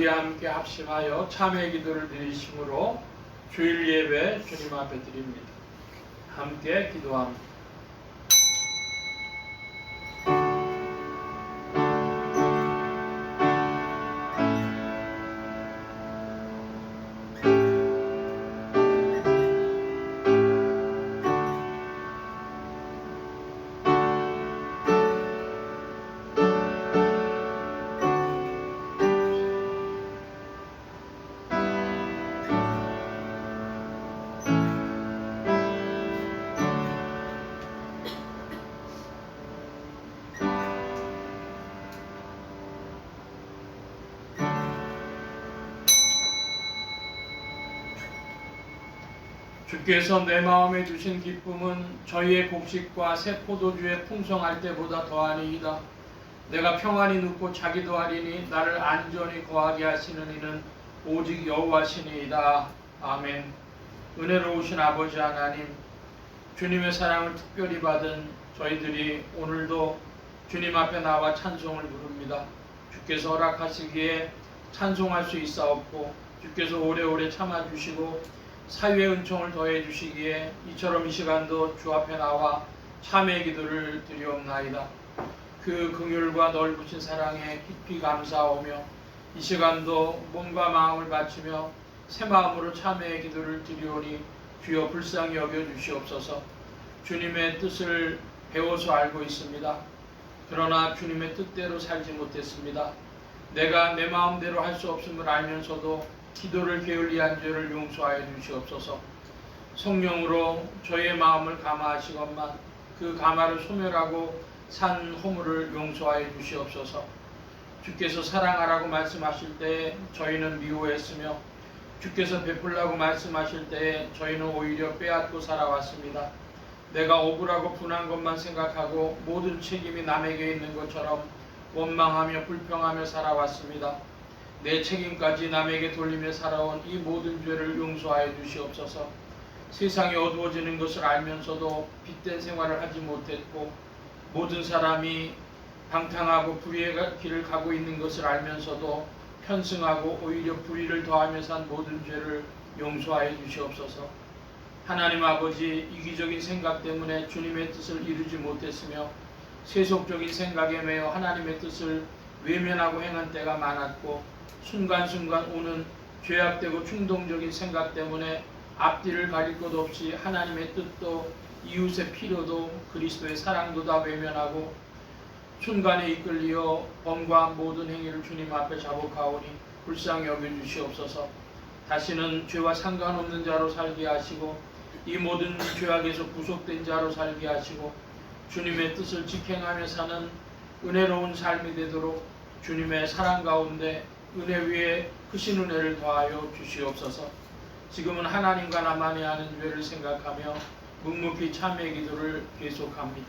우리 함께 합심하여 참회 기도를 드리심으로 주일 예배 주님 앞에 드립니다. 함께 기도합니다. 주께서 내 마음에 주신 기쁨은 저희의 곡식과 새 포도주에 풍성할 때보다 더하니이다. 내가 평안히 눕고 자기도 하리니 나를 안전히 거하게 하시는 이는 오직 여호와시니이다. 아멘. 은혜로우신 아버지 하나님, 주님의 사랑을 특별히 받은 저희들이 오늘도 주님 앞에 나와 찬송을 부릅니다. 주께서 허락하시기에 찬송할 수 있사옵고 주께서 오래오래 참아주시고 사유의 은총을 더해 주시기에 이처럼 이 시간도 주 앞에 나와 참회 기도를 드리옵나이다. 그 긍휼과 넓으신 사랑에 깊이 감사하오며 이 시간도 몸과 마음을 바치며 새 마음으로 참회의 기도를 드리오니 주여 불쌍히 여겨 주시옵소서. 주님의 뜻을 배워서 알고 있습니다. 그러나 주님의 뜻대로 살지 못했습니다. 내가 내 마음대로 할 수 없음을 알면서도 기도를 게을리한 죄를 용서하여 주시옵소서. 성령으로 저의 마음을 감화하시건만 그 감화를 소멸하고 산 허물을 용서하여 주시옵소서. 주께서 사랑하라고 말씀하실 때에 저희는 미워했으며 주께서 베풀라고 말씀하실 때에 저희는 오히려 빼앗고 살아왔습니다. 내가 억울하고 분한 것만 생각하고 모든 책임이 남에게 있는 것처럼 원망하며 불평하며 살아왔습니다. 내 책임까지 남에게 돌리며 살아온 이 모든 죄를 용서하여 주시옵소서. 세상이 어두워지는 것을 알면서도 빛된 생활을 하지 못했고 모든 사람이 방탕하고 불의의 길을 가고 있는 것을 알면서도 편승하고 오히려 불의를 더하며 산 모든 죄를 용서하여 주시옵소서. 하나님 아버지, 이기적인 생각 때문에 주님의 뜻을 이루지 못했으며 세속적인 생각에 매여 하나님의 뜻을 외면하고 행한 때가 많았고 순간순간 오는 죄악되고 충동적인 생각 때문에 앞뒤를 가릴 것 없이 하나님의 뜻도 이웃의 필요도 그리스도의 사랑도 다 외면하고 순간에 이끌리어 범과한 모든 행위를 주님 앞에 자복하오니 불쌍히 여겨주시옵소서. 다시는 죄와 상관없는 자로 살게 하시고 이 모든 죄악에서 구속된 자로 살게 하시고 주님의 뜻을 직행하며 사는 은혜로운 삶이 되도록 주님의 사랑 가운데 은혜 위에 크신 은혜를 더하여 주시옵소서. 지금은 하나님과 나만이 하는 죄를 생각하며 묵묵히 참회 기도를 계속합니다.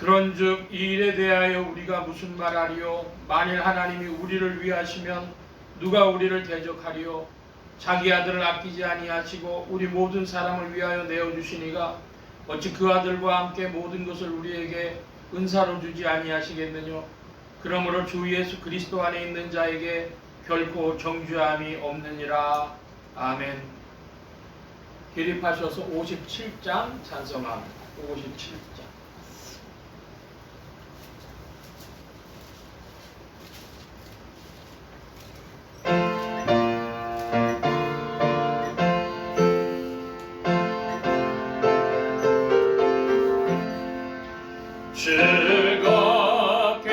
그런즉 이 일에 대하여 우리가 무슨 말하리요? 만일 하나님이 우리를 위하시면 누가 우리를 대적하리요? 자기 아들을 아끼지 아니하시고 우리 모든 사람을 위하여 내어주시니가 어찌 그 아들과 함께 모든 것을 우리에게 은사로 주지 아니하시겠느냐? 그러므로 주 예수 그리스도 안에 있는 자에게 결코 정죄함이 없느니라. 아멘. 기립하셔서 57장 찬송합니다. 57장. 즐겁게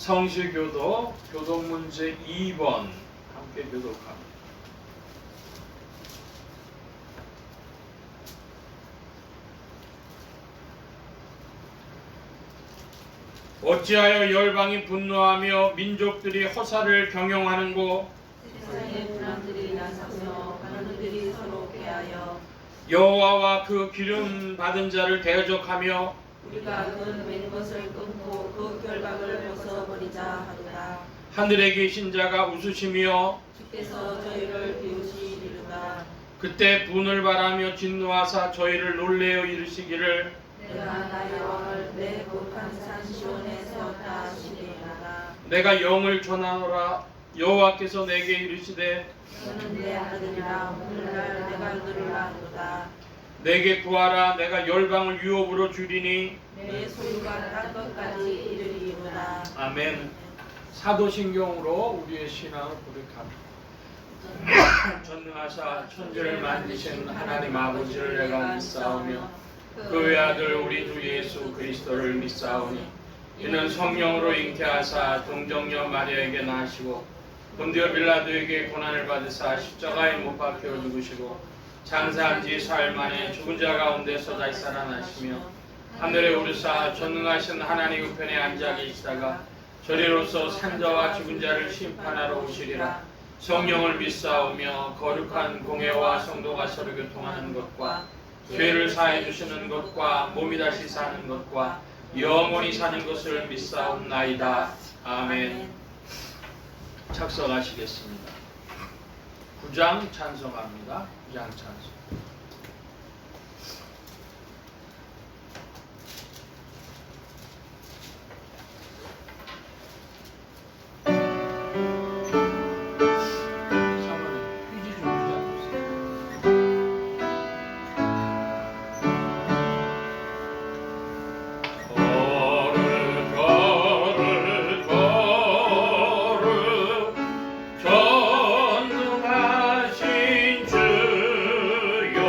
성시교도 교독문제 2번 함께 교독합니다. 어찌하여 열방이 분노하며 민족들이 허사를 경영하는고 세상의 문화들이 나서서 하나님들이 서로 꾀하여 여호와와 그 기름 받은 자를 대적하며 우리가 그맨 것을 끊고 그 결박을 벗어버리자 하도다. 하늘에 계신 자가 웃으시며 주께서 저희를 비우시리로다. 그때 분을 바라며 진노하사 저희를 놀래어 이르시기를 내가 나의 왕을 내 거룩한 산 시온에 세웠다 하시리로다. 내가 영을 전하노라. 여호와께서 내게 이르시되 너는 내 아들이라. 오늘날 내가 너를 낳았도다. 내게 구하라. 내가 열방을 유업으로 주리니. 내 소유가 땅 끝까지 이르리로다. 아멘. 사도신경으로 우리의 신앙을 고백합니다. 전능하사 천지를 만드신 하나님 아버지를 내가 믿사오며 그 외아들 우리 주 예수 그리스도를 믿사오니 이는 성령으로 잉태하사 동정녀 마리아에게 나시고 본디오 빌라도에게 고난을 받으사 십자가에 못 박혀 죽으시고 장사한 지 사흘 만에 죽은 자 가운데서 다시 살아나시며 하늘에 오르사 전능하신 하나님 우편에 앉아 계시다가 저리로서 산자와 죽은 자를 심판하러 오시리라. 성령을 믿사오며 거룩한 공회와 성도가 서로 교통하는 것과 죄를 사해 주시는 것과 몸이 다시 사는 것과 영원히 사는 것을 믿사옵나이다. 아멘. 착석하시겠습니다. 9장 찬송합니다. 9장 찬송. 전능하신 주여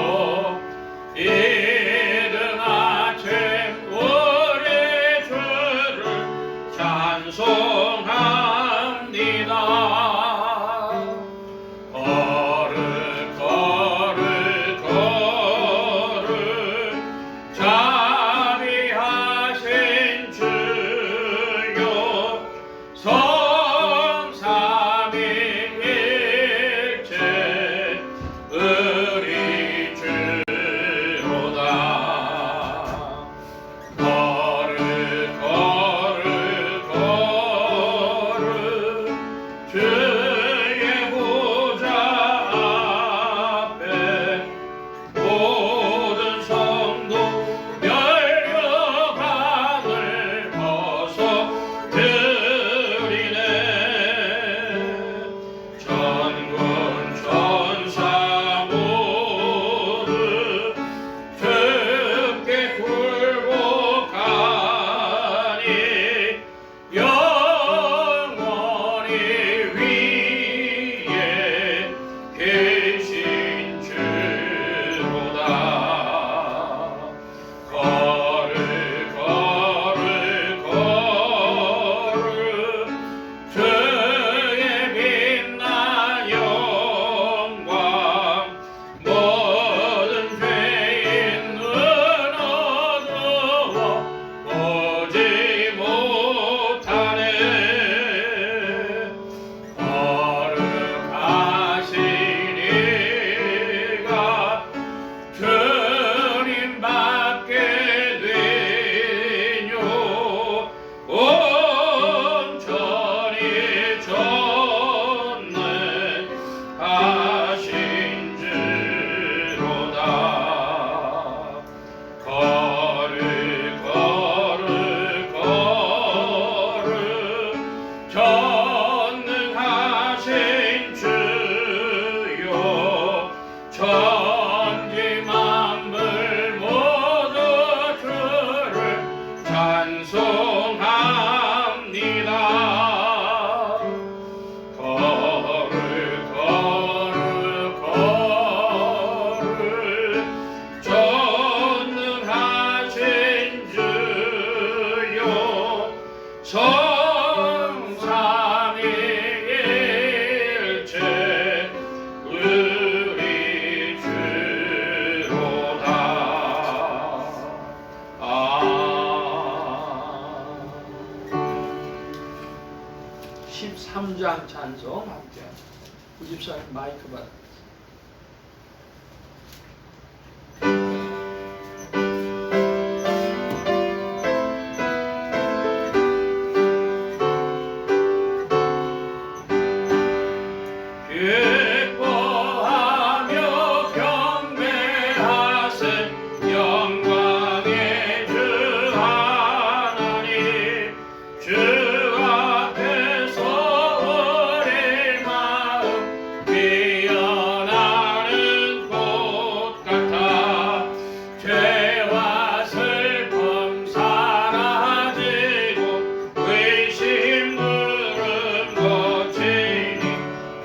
3장 찬송 함께합니다. 구집사님 마이크 받아. 기뻐하며 경배하세 영광의 주 하나님 주 앞에서 우리 마음 피어나는 꽃 같아 죄와 슬픔 사라지고 의심 물음 고치니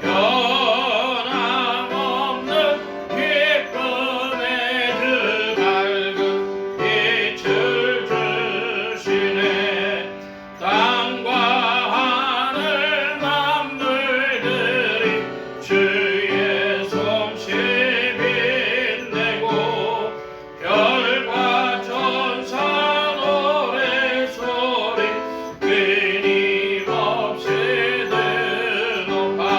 변함없는 기쁨의 주 밝은 빛을 주시네 땅과 하늘 만물들이 주의 솜씨 빛내고 별과 천사 노래소리 끊임없이 드높아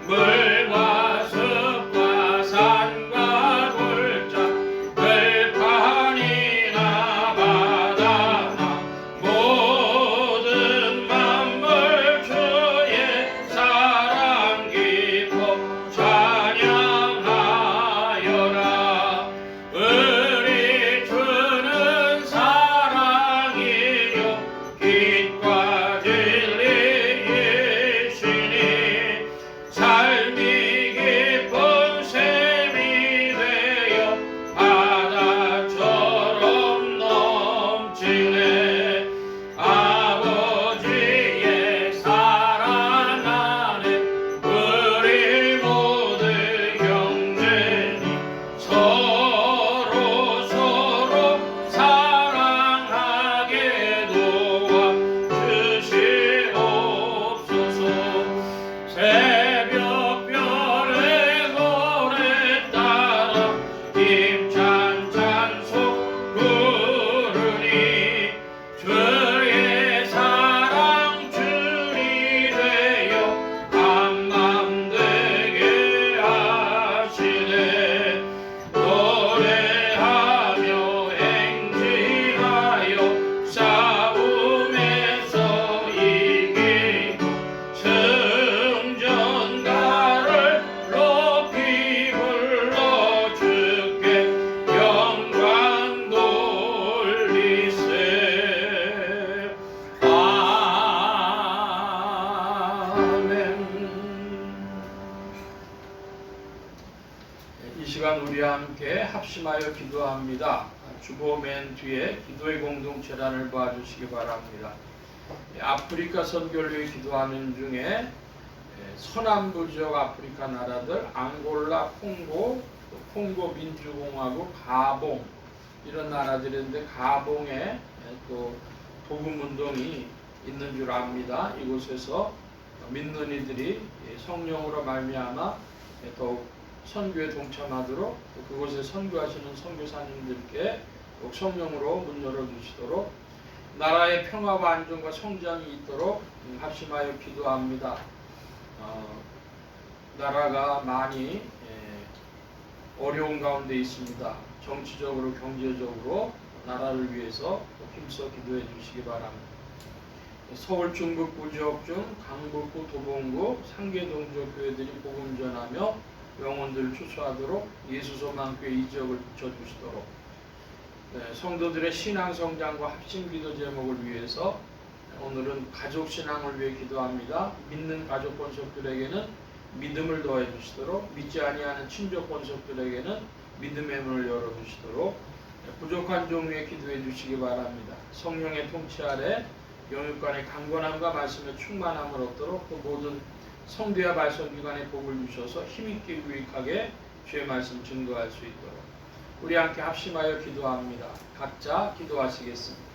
물과 숲과 산과 골짜 들판이나 바다나 모든 만물 주의 사랑 깊어 찬양하여라 우리 주는 사랑이요 빛과 진리이시니 삶이 깊은 샘이 되어 바다처럼 넘치네 아버지의 사랑 안에 우리 모두 형제니 서로 사랑하게 도와 주시옵소서 새벽별의 노래 따라 힘찬 찬송 부르니 주의 사랑 줄이 되어 한맘 되게 하시네 노래하며 행진하여 싸움에서 이기고 승전가를 높이 불러 주께 영광 돌리세 아멘. 이 시간 우리 함께 합심하여 기도합니다. 주보 맨 뒤에 기도의 공동체란을 봐주시기 바랍니다. 아프리카 선교를 위해 기도하는 중에 서남부 지역 아프리카 나라들 앙골라, 콩고, 또 콩고 민주공화국, 가봉 이런 나라들인데 가봉에 또 복음 운동이 있는 줄 압니다. 이곳에서 믿는 이들이 성령으로 말미암아 더욱 선교에 동참하도록 또 그곳에 선교하시는 선교사님들께 꼭 성령으로 문 열어주시도록 나라의 평화와 안정과 성장이 있도록 합심하여 기도합니다. 나라가 많이 어려운 가운데 있습니다. 정치적으로 경제적으로 나라를 위해서 힘써 기도해 주시기 바랍니다. 서울 중북부 지역 중 강북구, 도봉구, 상계동 지역 교회들이 복음 전하며 영혼들을 추수하도록 예수소망교회 이 지역을 붙여주시도록 성도들의 신앙 성장과 합심 기도 제목을 위해서 오늘은 가족 신앙을 위해 기도합니다. 믿는 가족 권속들에게는 믿음을 더해 주시도록 믿지 아니하는 친족 권속들에게는 믿음의 문을 열어 주시도록 부족한 종 위에 기도해 주시기 바랍니다. 성령의 통치 아래 영육간의 강건함과 말씀의 충만함을 얻도록 또 모든 성도와 발성기관에 복을 주셔서 힘있게 유익하게 주의 말씀 증거할 수 있도록 우리 함께 합심하여 기도합니다. 각자 기도하시겠습니다.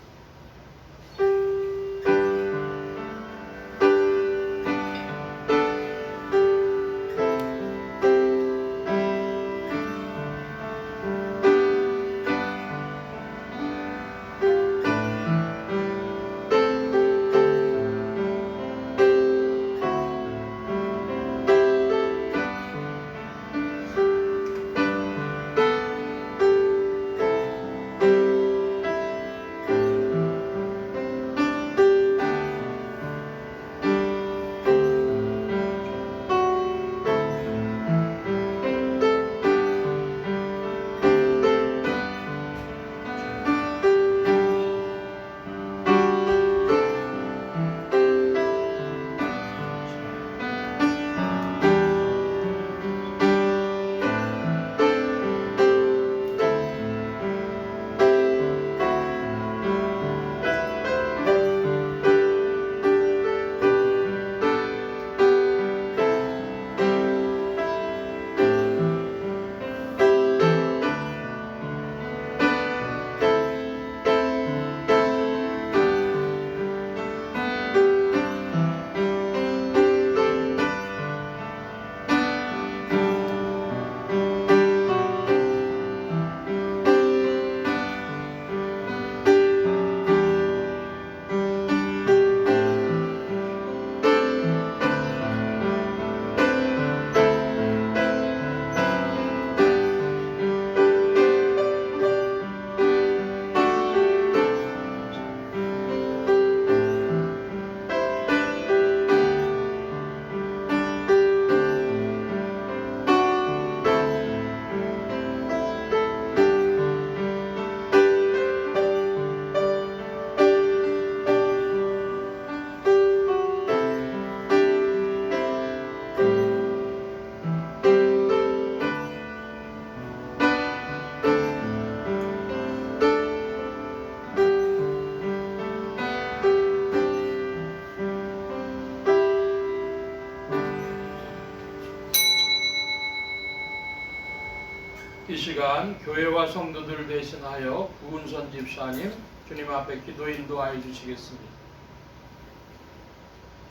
시간 교회와 성도들 대신하여 구은선 집사님 주님 앞에 기도 인도하여 주시겠습니다.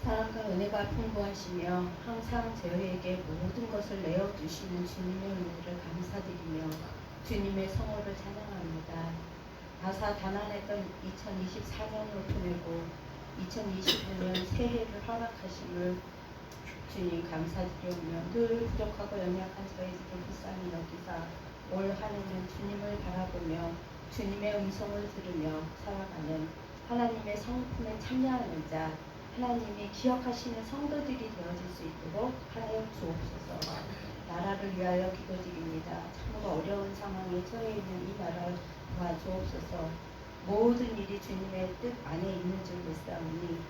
사랑과 은혜가 풍부하시며 항상 저희에게 모든 것을 내어주시는 주님의 은혜를 감사드리며 주님의 성호를 찬양합니다. 다사다난했던 2024년을 보내고 2025년 새해를 허락하심을 주님 감사드리오며 늘 부족하고 연약한 저희들을 불쌍히 여기사 올 한해는 주님을 바라보며 주님의 음성을 들으며 살아가는 하나님의 성품에 참여하는 자, 하나님이 기억하시는 성도들이 되어질 수 있도록 하여 주옵소서. 나라를 위하여 기도드립니다. 참으로 어려운 상황에 처해 있는 이 나라를 도와주옵소서. 모든 일이 주님의 뜻 안에 있는 줄 믿사오니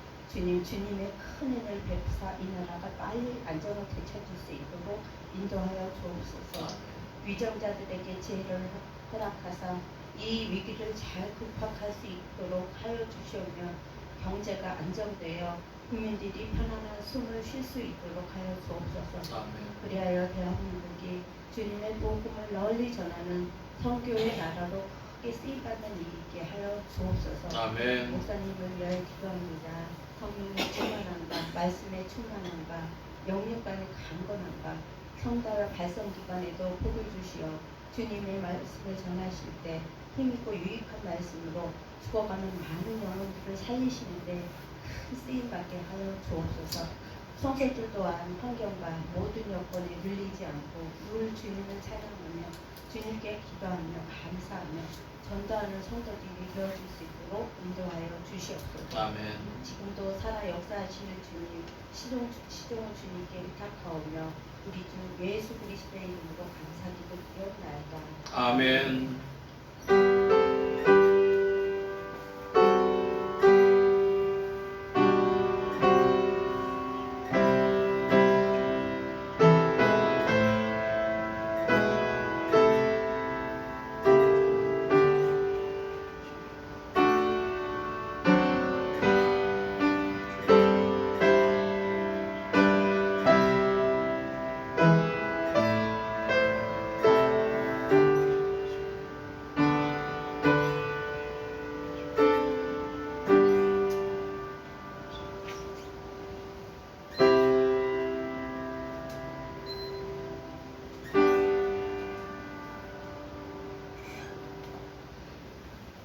주님의 큰 은혜를 베푸사 이 나라가 빨리 안정을 되찾을 수 있도록 인도하여 주옵소서. 위정자들에게 지혜를 허락하사 이 위기를 잘 극복할 수 있도록 하여 주시오며 경제가 안정되어 국민들이 편안한 숨을 쉴 수 있도록 하여 주옵소서. 그리하여 대한민국이 주님의 복음을 널리 전하는 선교의 나라로 크게 쓰임받는 일이 있게 하여 주옵소서. 아멘. 목사님을 위하여 기도합니다. 성령의 충만함과 말씀의 충만함과 영육간의 강건함과 성가와 발성기관에도 복을 주시어 주님의 말씀을 전하실 때 힘있고 유익한 말씀으로 죽어가는 많은 영혼들을 살리시는데 큰 쓰임받게 하여 주옵소서. 성도들 또한 환경과 모든 여건에 눌리지 않고 늘 주님을 찬양하며 주님께 기도하며 감사하며 전도하는 성도들이 되어질 수 있도록 인도하여 주시옵소서. 아멘. 지금도 살아 역사하시는 주님, 시종 주님께 부탁하오며 우리 주 예수 그리스도의 이름으로 감사기도 드리옵나이다. 아멘.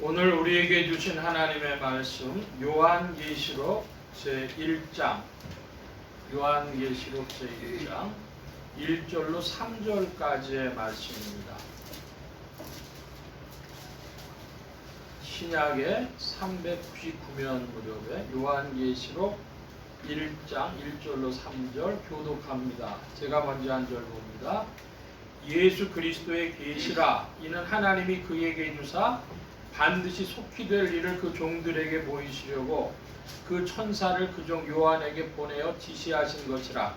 오늘 우리에게 주신 하나님의 말씀 요한계시록 제1장 요한계시록 제1장 1절로 3절까지의 말씀입니다. 신약의 399면 무렵에 요한계시록 1장 1절로 3절 교독합니다. 제가 먼저 한 절 봅니다. 예수 그리스도의 계시라 이는 하나님이 그에게 주사 반드시 속히 될 일을 그 종들에게 보이시려고 그 천사를 그 종 요한에게 보내어 지시하신 것이라.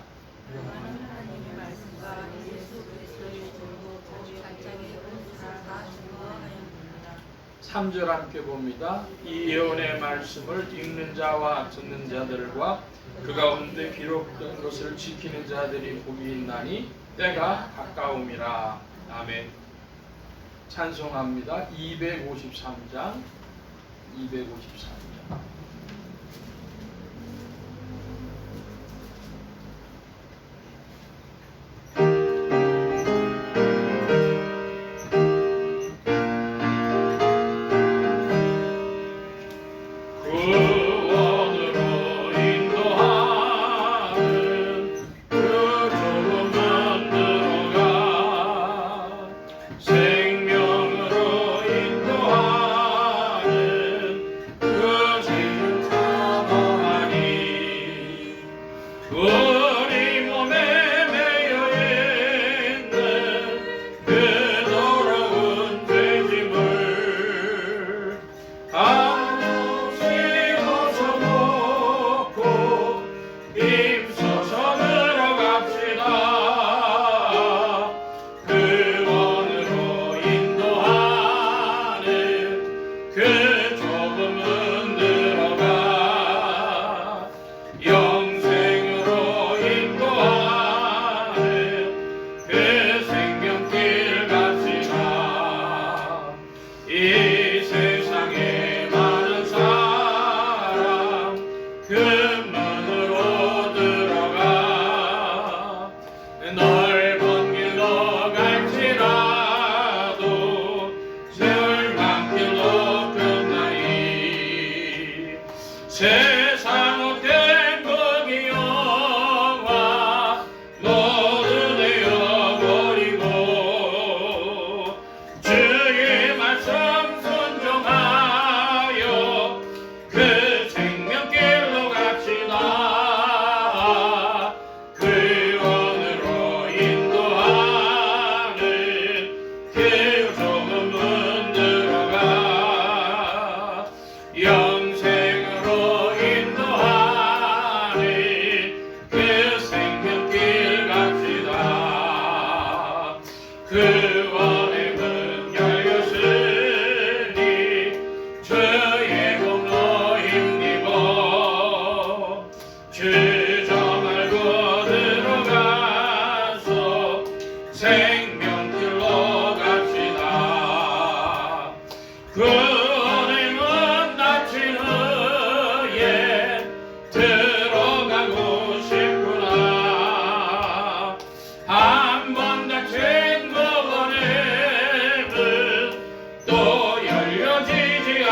하나님의 말씀과 예수 그리스도의 종도 거기 갑자기 다 증거하였느니라. 3절 함께 봅니다. 이 예언의 말씀을 읽는 자와 듣는 자들과 그 가운데 기록된 것을 지키는 자들이 복이 있나니 때가 가까움이라. 아멘. 찬송합니다. 253장 253장 생명으로 인도하는 그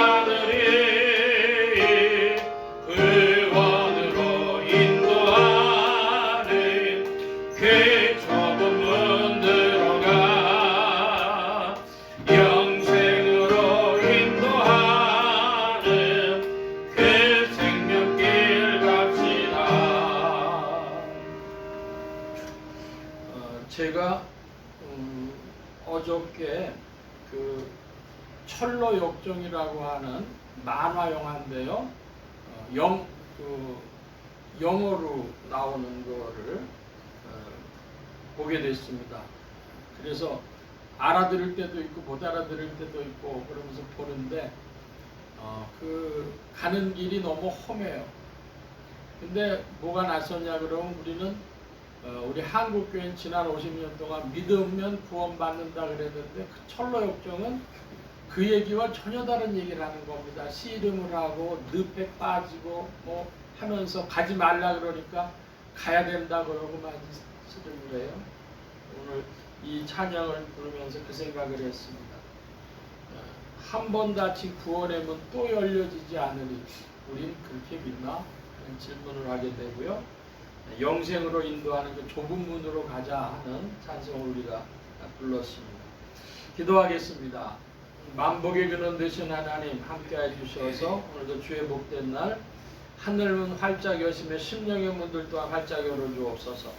하늘이 구원으로 인도하는 그 좁은 문 들어가 영생으로 인도하는 그 생명길 갑시다. 제가 어저께 그 철로역정이라고 하는 만화 영화인데요. 영어로 나오는 거를 보게 됐습니다. 그래서 알아들을 때도 있고 못 알아들을 때도 있고 그러면서 보는데 그 가는 길이 너무 험해요. 근데 뭐가 낯섰냐 그러면 우리는 우리 한국교회는 지난 50년 동안 믿으면 구원받는다 그랬는데 그 철로역정은 그 얘기와 전혀 다른 얘기를 하는 겁니다. 씨름을 하고 늪에 빠지고 뭐 하면서 가지 말라 그러니까 가야 된다 그러고만 씨름을 해요. 오늘 이 찬양을 부르면서 그 생각을 했습니다. 한 번 닫힌 구원의 문 또 열려지지 않으리 우린 그렇게 믿나? 그런 질문을 하게 되고요. 영생으로 인도하는 그 좁은 문으로 가자 하는 찬송을 우리가 불렀습니다. 기도하겠습니다. 만복의 근원 되신 하나님 함께해 주셔서 오늘도 주의 복된 날 하늘문 활짝 여시며 심령의 문들 또한 활짝 열어주옵소서.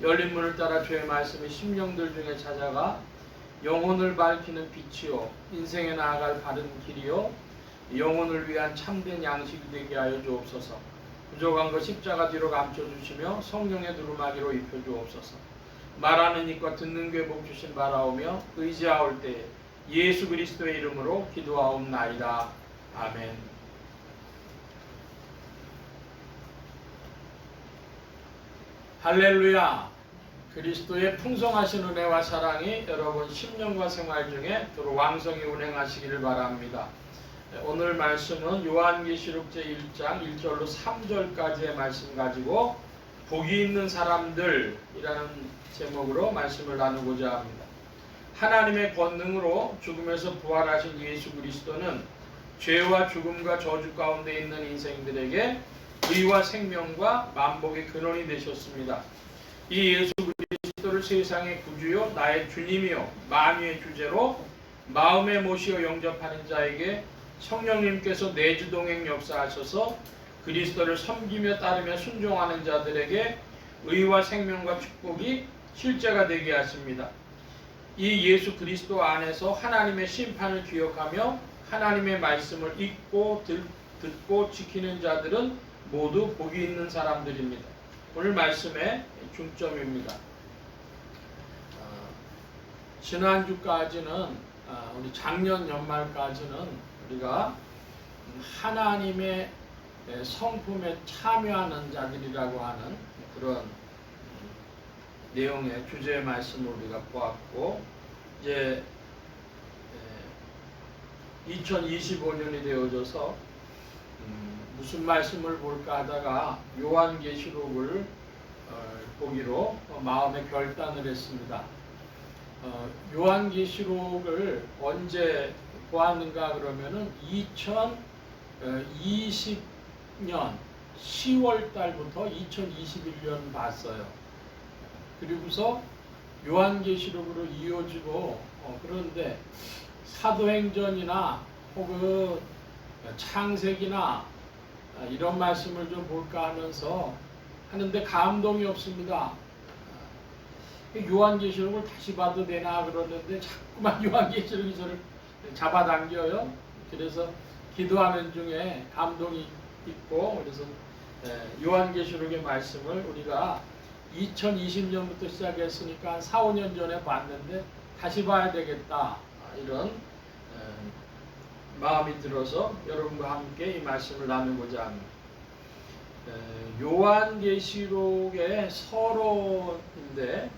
열린 문을 따라 주의 말씀이 심령들 중에 찾아가 영혼을 밝히는 빛이요 인생에 나아갈 바른 길이요 영혼을 위한 참된 양식이 되게 하여 주옵소서. 부족한 것 십자가 뒤로 감춰주시며 성령의 두루마기로 입혀주옵소서. 말하는 입과 듣는 귀에 복 주신 바라오며 의지하올 때에 예수 그리스도의 이름으로 기도하옵나이다. 아멘. 할렐루야. 그리스도의 풍성하신 은혜와 사랑이 여러분 심령과 생활 중에 두루 왕성히 운행하시기를 바랍니다. 오늘 말씀은 요한계시록 제1장 1절로 3절까지의 말씀 가지고 복이 있는 사람들이라는 제목으로 말씀을 나누고자 합니다. 하나님의 권능으로 죽음에서 부활하신 예수 그리스도는 죄와 죽음과 저주 가운데 있는 인생들에게 의와 생명과 만복의 근원이 되셨습니다. 이 예수 그리스도를 세상의 구주요 나의 주님이요 만유의 주제로 마음에 모시어 영접하는 자에게 성령님께서 내주동행 역사하셔서 그리스도를 섬기며 따르며 순종하는 자들에게 의와 생명과 축복이 실제가 되게 하십니다. 이 예수 그리스도 안에서 하나님의 심판을 기억하며 하나님의 말씀을 읽고 듣고 지키는 자들은 모두 복이 있는 사람들입니다. 오늘 말씀의 중점입니다. 지난주까지는 우리 작년 연말까지는 우리가 하나님의 성품에 참여하는 자들이라고 하는 그런 내용의 주제의 말씀을 우리가 보았고 이제 2025년이 되어져서 무슨 말씀을 볼까 하다가 요한계시록을 보기로 마음에 결단을 했습니다. 요한계시록을 언제 보았는가 그러면은 2020년 10월 달부터 2021년 봤어요. 그리고서 요한계시록으로 이어지고 그런데 사도행전이나 혹은 창세기나 이런 말씀을 좀 볼까 하면서 하는데 감동이 없습니다. 요한계시록을 다시 봐도 되나 그러는데 자꾸만 요한계시록이 저를 잡아당겨요. 그래서 기도하는 중에 감동이 있고 그래서 요한계시록의 말씀을 우리가 2020년부터 시작했으니까 한 4, 5년 전에 봤는데 다시 봐야 되겠다 이런 마음이 들어서 여러분과 함께 이 말씀을 나누고자 합니다. 요한계시록의 서론인데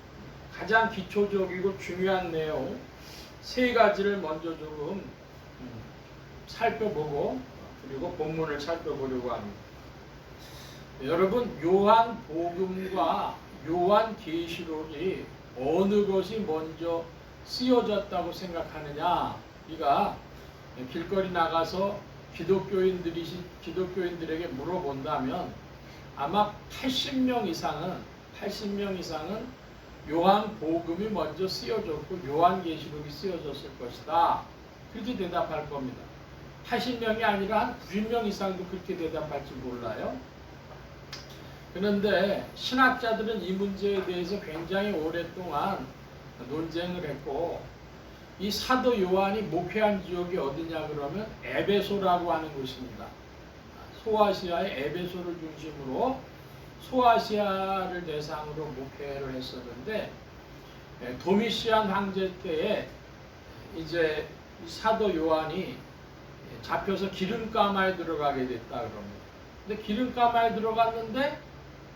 가장 기초적이고 중요한 내용 세 가지를 먼저 조금 살펴보고 그리고 본문을 살펴보려고 합니다. 여러분 요한복음과 요한계시록이 어느 것이 먼저 쓰여졌다고 생각하느냐? 우리가 길거리 나가서 기독교인들에게 물어본다면 아마 80명 이상은 요한복음이 먼저 쓰여졌고 요한계시록이 쓰여졌을 것이다. 그렇게 대답할 겁니다. 80명이 아니라 한 90명 이상도 그렇게 대답할지 몰라요. 그런데 신학자들은 이 문제에 대해서 굉장히 오랫동안 논쟁을 했고, 이 사도 요한이 목회한 지역이 어디냐 그러면 에베소라고 하는 곳입니다. 소아시아의 에베소를 중심으로 소아시아를 대상으로 목회를 했었는데, 도미시안 황제 때에 이제 사도 요한이 잡혀서 기름가마에 들어가게 됐다 그럽니다. 근데 기름가마에 들어갔는데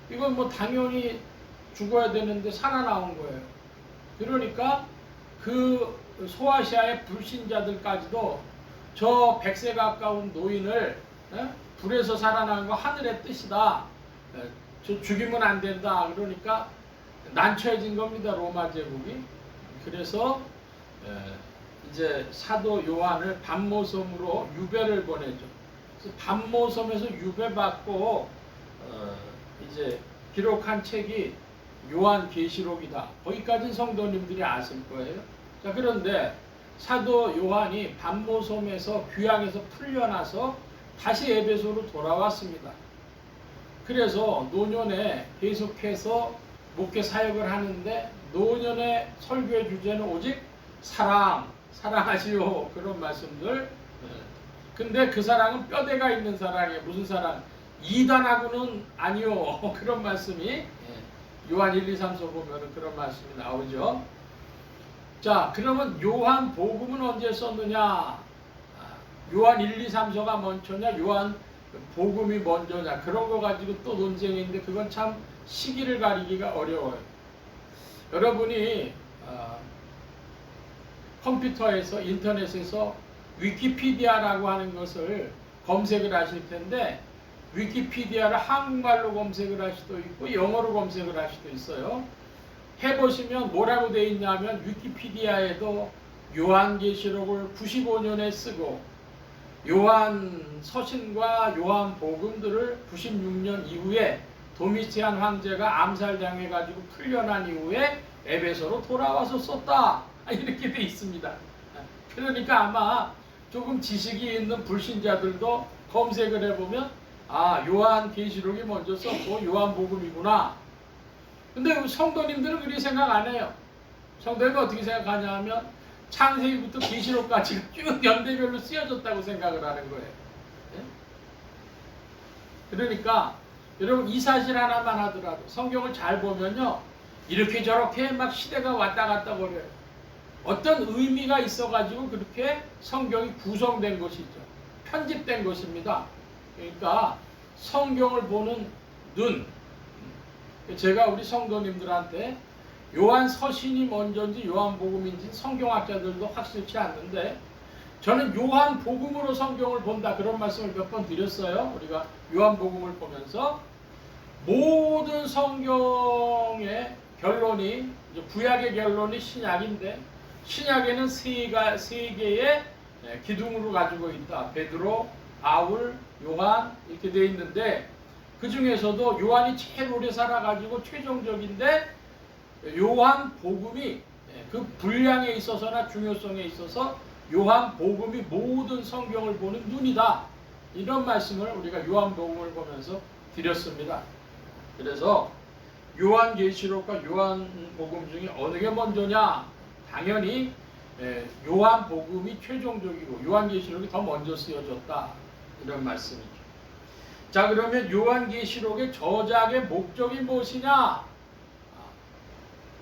이건 뭐 당연히 죽어야 되는데 살아나온 거예요. 그러니까 그 소아시아의 불신자들까지도 저 100세 가까운 노인을 불에서 살아난 거 하늘의 뜻이다. 저 죽이면 안 된다. 그러니까 난처해진 겁니다. 로마 제국이. 그래서 이제 사도 요한을 반모섬으로 유배를 보내죠. 그래서 반모섬에서 유배받고 이제 기록한 책이 요한계시록이다. 거기까지는 성도님들이 아실 거예요. 자, 그런데 사도 요한이 반모섬에서 귀양에서 풀려나서 다시 에베소로 돌아왔습니다. 그래서 노년에 계속해서 목회 사역을 하는데, 노년의 설교의 주제는 오직 사랑하시오, 그런 말씀들. 근데 그 사랑은 뼈대가 있는 사랑이에요. 무슨 사랑? 이단하고는 아니요. 그런 말씀이 요한 1, 2, 3서 보면 그런 말씀이 나오죠. 자, 그러면 요한 복음은 언제 썼느냐? 요한 1, 2, 3서가 먼저냐? 요한 복음이 먼저냐? 그런 거 가지고 또 논쟁이 있는데, 그건 참 시기를 가리기가 어려워요. 여러분이 컴퓨터에서, 인터넷에서 위키피디아라고 하는 것을 검색을 하실 텐데, 위키피디아를 한국말로 검색을 할 수도 있고 영어로 검색을 할 수도 있어요. 해보시면 뭐라고 되어 있냐면, 위키피디아에도 요한계시록을 95년에 쓰고 요한 서신과 요한 복음들을 96년 이후에 도미치안 황제가 암살당해가지고 풀려난 이후에 에베소로 돌아와서 썼다. 이렇게 돼 있습니다. 그러니까 아마 조금 지식이 있는 불신자들도 검색을 해보면, 요한계시록이 먼저 썼고 요한복음이구나. 근데 성도님들은 그렇게 생각 안 해요. 성도님은 어떻게 생각하냐 하면, 창세기부터 계시록까지 쭉 연대별로 쓰여졌다고 생각을 하는 거예요. 그러니까 여러분, 이 사실 하나만 하더라도 성경을 잘 보면요, 이렇게 저렇게 막 시대가 왔다 갔다 거려요. 어떤 의미가 있어가지고 그렇게 성경이 구성된 것이죠. 편집된 것입니다. 그러니까 성경을 보는 눈. 제가 우리 성도님들한테 요한 서신이 먼저인지 요한 복음인지 성경학자들도 확실치 않는데, 저는 요한 복음으로 성경을 본다, 그런 말씀을 몇 번 드렸어요. 우리가 요한 복음을 보면서 모든 성경의 결론이, 구약의 결론이 신약인데, 신약에는 세 개의 기둥으로 가지고 있다. 베드로, 바울, 요한 이렇게 되어 있는데, 그 중에서도 요한이 제일 오래 살아가지고 최종적인데, 요한 복음이 그 분량에 있어서나 중요성에 있어서 요한 복음이 모든 성경을 보는 눈이다. 이런 말씀을 우리가 요한 복음을 보면서 드렸습니다. 그래서 요한계시록과 요한 복음 중에 어느 게 먼저냐? 당연히 요한 복음이 최종적이고 요한계시록이 더 먼저 쓰여졌다. 이런 말씀이죠. 자, 그러면 요한계시록의 저작의 목적이 무엇이냐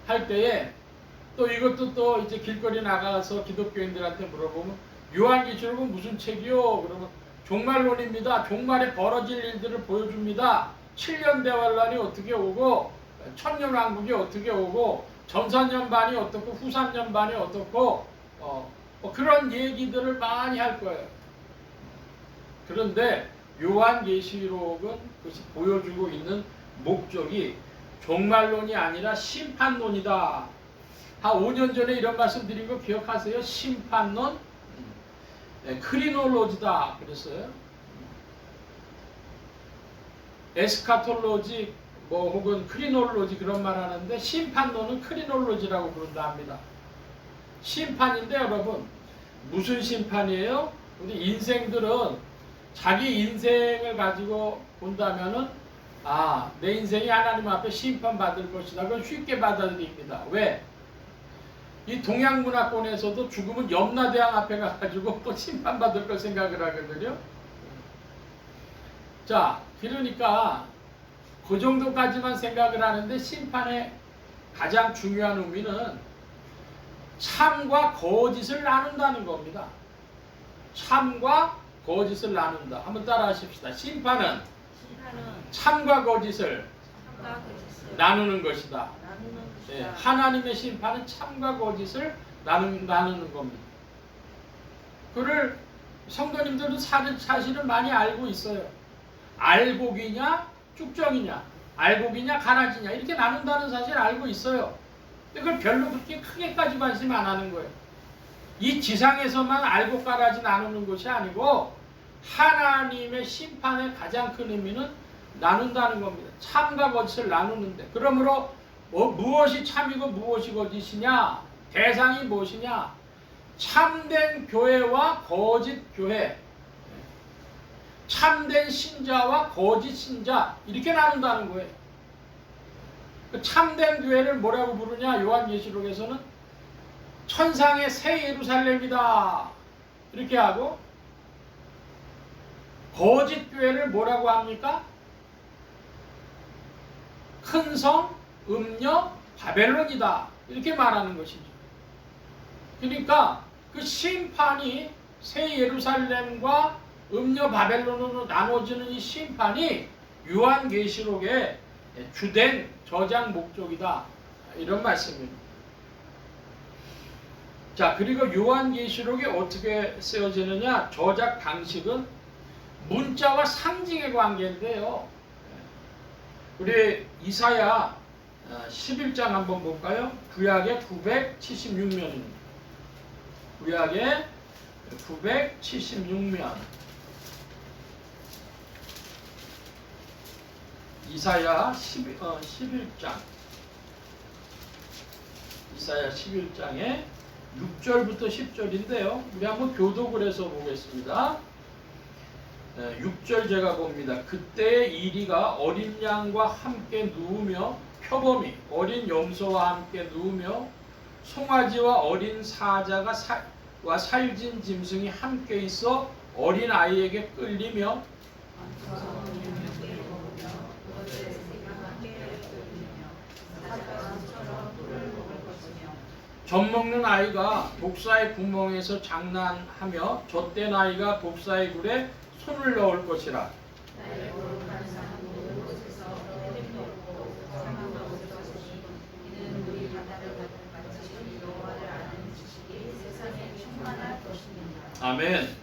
할 때에, 또 이것도 또 이제 길거리 나가서 기독교인들한테 물어보면, 요한계시록은 무슨 책이요? 그러면 종말론입니다. 종말에 벌어질 일들을 보여줍니다. 7년 대환란이 어떻게 오고, 천년왕국이 어떻게 오고, 전산년반이 어떻고, 후산년반이 어떻고, 그런 얘기들을 많이 할 거예요. 그런데 요한계시록은 그것이 보여주고 있는 목적이 종말론이 아니라 심판론이다. 한 5년 전에 이런 말씀 드린 거 기억하세요? 심판론? 크리놀로지다 그랬어요. 에스카톨로지 뭐 혹은 크리놀로지 그런 말 하는데 심판론은 크리놀로지라고 부른다 합니다. 심판인데 여러분 무슨 심판이에요? 우리 인생들은 자기 인생을 가지고 본다면은 내 인생이 하나님 앞에 심판받을 것이다. 그건 쉽게 받아들입니다. 왜? 이 동양문화권에서도 죽으면 염라대왕 앞에 가가지고 또 심판받을 걸 생각을 하거든요. 자, 그러니까 그 정도까지만 생각을 하는데 심판의 가장 중요한 의미는 참과 거짓을 나눈다는 겁니다. 참과 거짓을 나눈다. 한번 따라 하십시다. 심판은 참과 거짓을 나누는 것이다. 하나님의 심판은 참과 거짓을 나누는 겁니다. 그를 성도님들도 사실은 많이 알고 있어요. 알곡이냐 쭉정이냐, 알곡이냐 가라지냐 이렇게 나눈다는 사실 알고 있어요. 근데 그걸 별로 그렇게 크게까지 관심 안 하는 거예요. 이 지상에서만 알곡 가라지 나누는 것이 아니고 하나님의 심판의 가장 큰 의미는 나눈다는 겁니다. 참과 거짓을 나누는데, 그러므로 무엇이 참이고 무엇이 거짓이냐, 대상이 무엇이냐, 참된 교회와 거짓 교회, 참된 신자와 거짓 신자 이렇게 나눈다는 거예요. 참된 교회를 뭐라고 부르냐, 요한계시록에서는 천상의 새 예루살렘이다 이렇게 하고, 거짓 교회를 뭐라고 합니까? 큰 성, 음녀, 바벨론이다 이렇게 말하는 것이죠. 그러니까 그 심판이 새 예루살렘과 음녀 바벨론으로 나눠지는 이 심판이 요한계시록의 주된 저장 목적이다 이런 말씀입니다. 자, 그리고 요한계시록이 어떻게 쓰여지느냐, 저작 방식은 문자와 상징의 관계인데요. 우리 이사야 11장 한번 볼까요? 구약의 976면입니다. 구약의 976면. 이사야 11장. 이사야 11장에 6절부터 10절인데요. 우리 한번 교독을 해서 보겠습니다. 6절 제가 봅니다. 그때의 이리가 어린 양과 함께 누우며 표범이 어린 염소와 함께 누우며 송아지와 어린 사자가 살진 짐승이 함께 있어 어린 아이에게 끌리며 젖 먹는 아이가 독사의 구멍에서 장난하며 젖된 아이가 독사의 굴에 손을 넣을 것이라. 아멘.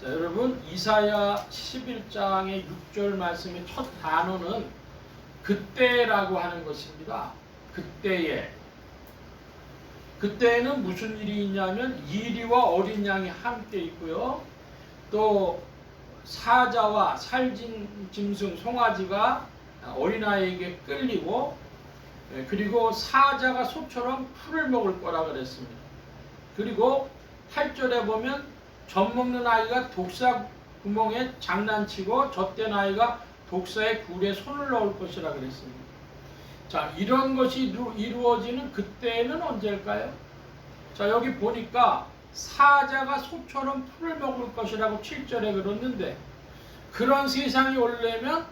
자, 여러분, 이사야 11장의 6절 말씀의 첫 단어는 그때라고 하는 것입니다. 그때에. 그때에는 무슨 일이 있냐면 이리와 어린 양이 함께 있고요. 또 사자와 살진 짐승 송아지가 어린아이에게 끌리고, 그리고 사자가 소처럼 풀을 먹을 거라 그랬습니다. 그리고 8절에 보면 젖 먹는 아이가 독사 구멍에 장난치고 젖된 아이가 독사의 굴에 손을 넣을 것이라 그랬습니다. 자, 이런 것이 이루어지는 그때는 언제일까요? 자, 여기 보니까 사자가 소처럼 풀을 먹을 것이라고 7절에 그랬는데, 그런 세상이 오려면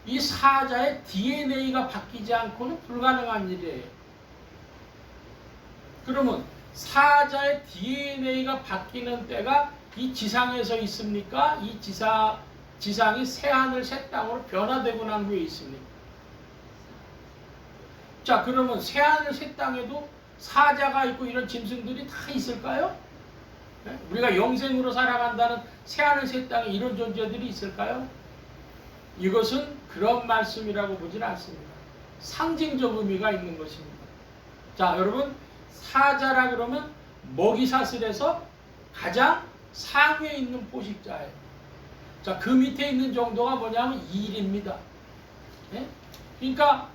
이 사자의 DNA가 바뀌지 않고는 불가능한 일이에요. 그러면 사자의 DNA가 바뀌는 때가 이 지상에서 있습니까? 이 지상이 새하늘 새 땅으로 변화되고 난 후에 있습니까? 자, 그러면 새하늘 새 땅에도 사자가 있고 이런 짐승들이 다 있을까요? 네? 우리가 영생으로 살아간다는 새하늘 새 땅에 이런 존재들이 있을까요? 이것은 그런 말씀이라고 보진 않습니다. 상징적 의미가 있는 것입니다. 자, 여러분, 사자라 그러면 먹이사슬에서 가장 상위에 있는 포식자예요. 자, 그 밑에 있는 정도가 뭐냐면 2일입니다. 예? 그러니까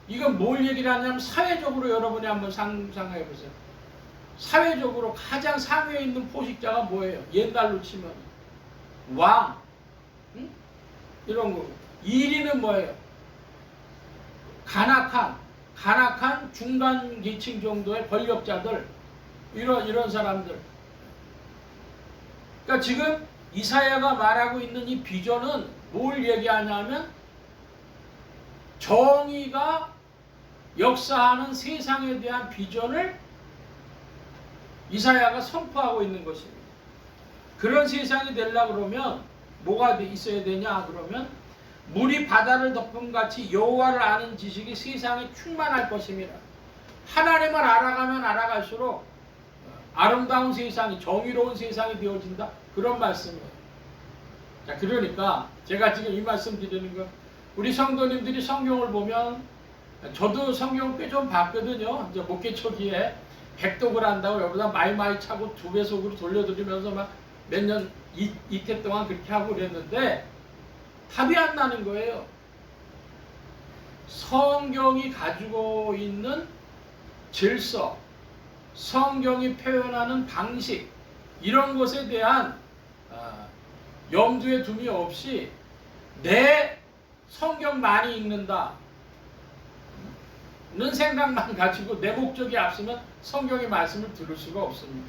이건 뭘 얘기를 하냐면 사회적으로 여러분이 한번 상상해 보세요. 사회적으로 가장 상위에 있는 포식자가 뭐예요? 옛날로 치면 왕, 응? 이런 거. 1위는 뭐예요? 간악한 중간 계층 정도의 권력자들, 이런 사람들. 그러니까 지금 이사야가 말하고 있는 이 비전은 뭘 얘기하냐면 정의가 역사하는 세상에 대한 비전을 이사야가 선포하고 있는 것입니다. 그런 세상이 되려고 그러면 뭐가 있어야 되냐 그러면 물이 바다를 덮음같이 여호와를 아는 지식이 세상에 충만할 것입니다. 하나님을 알아가면 알아갈수록 아름다운 세상이, 정의로운 세상이 되어진다. 그런 말씀이에요. 자, 그러니까 제가 지금 이 말씀 드리는 거, 우리 성도님들이 성경을 보면, 저도 성경을 꽤 좀 봤거든요. 이제 목회 초기에 백독을 한다고 여기다 마이마이 차고 2배속으로 돌려드리면서 막 몇 년 이태 동안 그렇게 하고 그랬는데 답이 안 나는 거예요. 성경이 가지고 있는 질서, 성경이 표현하는 방식, 이런 것에 대한 염두에 둠이 없이 내 성경 많이 읽는다 는 생각만 가지고 내 목적이 앞서면 성경의 말씀을 들을 수가 없습니다.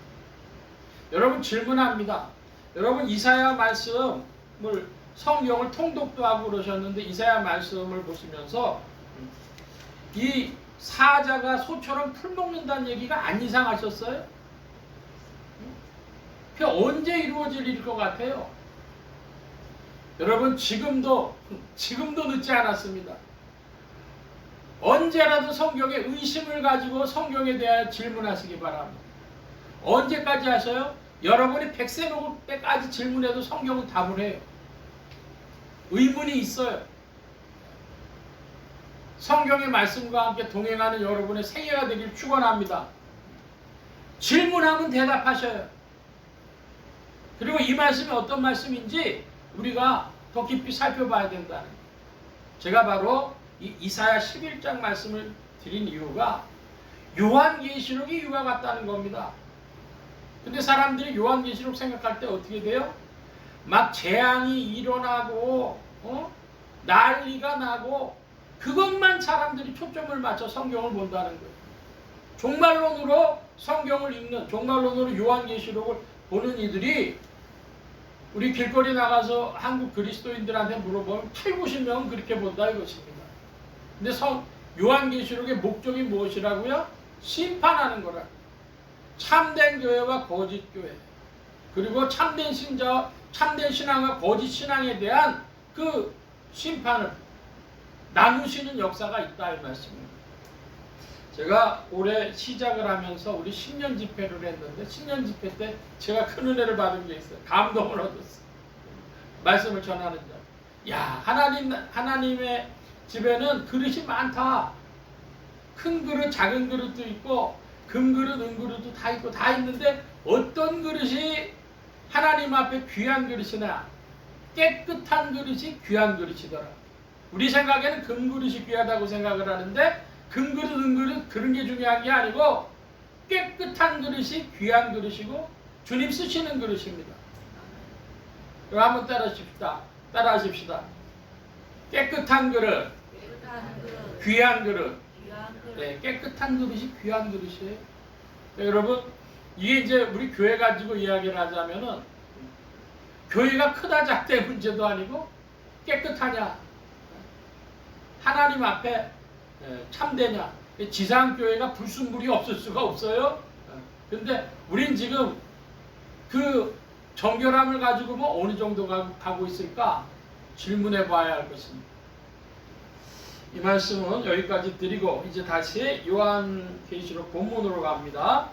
여러분 질문합니다. 여러분 이사야 말씀을 성경을 통독도 하고 그러셨는데 이사야 말씀을 보시면서 이 사자가 소처럼 풀 먹는다는 얘기가 안 이상하셨어요? 그게 언제 이루어질 일일 것 같아요? 여러분 지금도 늦지 않았습니다. 언제라도 성경에 의심을 가지고 성경에 대하여 질문하시기 바랍니다. 언제까지 하셔요? 여러분이 100세 먹을 때까지 질문해도 성경은 답을 해요. 의문이 있어요. 성경의 말씀과 함께 동행하는 여러분의 생애가 되길 축원합니다. 질문하면 대답하셔요. 그리고 이 말씀이 어떤 말씀인지 우리가 더 깊이 살펴봐야 된다는 거예요. 제가 바로 이 이사야 11장 말씀을 드린 이유가 요한계시록이 이와 같다는 겁니다. 근데 사람들이 요한계시록 생각할 때 어떻게 돼요? 막 재앙이 일어나고 난리가 나고 그것만 사람들이 초점을 맞춰 성경을 본다는 거예요. 종말론으로 성경을 읽는, 종말론으로 요한계시록을 보는 이들이 우리 길거리 나가서 한국 그리스도인들한테 물어보면 80~90명은 그렇게 본다 이것입니다. 근데 요한계시록의 목적이 무엇이라고요? 심판하는 거라. 참된 교회와 거짓 교회, 그리고 참된 신자, 참된 신앙과 거짓 신앙에 대한 그 심판을 나누시는 역사가 있다 이 말씀입니다. 제가 올해 시작을 하면서 우리 신년 집회를 했는데 신년 집회 때 제가 큰 은혜를 받은 게 있어요. 감동을 얻었어요. 말씀을 전하는 자. 야, 하나님의 집에는 그릇이 많다. 큰 그릇, 작은 그릇도 있고 금그릇, 은그릇도 다 있고 다 있는데 어떤 그릇이 하나님 앞에 귀한 그릇이나 깨끗한 그릇이 귀한 그릇이더라. 우리 생각에는 금그릇이 귀하다고 생각을 하는데 금그릇, 은그릇 그런 게 중요한 게 아니고 깨끗한 그릇이 귀한 그릇이고 주님 쓰시는 그릇입니다. 그럼 한번 따라하십시다. 깨끗한 그릇, 귀한 그릇. 네, 깨끗한 그릇이 귀한 그릇이에요. 네, 여러분, 이게 이제 우리 교회 가지고 이야기를 하자면은 교회가 크다 작다의 문제도 아니고 깨끗하냐, 하나님 앞에 참되냐. 지상교회가 불순물이 없을 수가 없어요. 근데 우린 지금 그 정결함을 가지고 뭐 어느 정도 가고 있을까 질문해 봐야 할 것입니다. 이 말씀은 여기까지 드리고 이제 다시 요한계시록 본문으로 갑니다.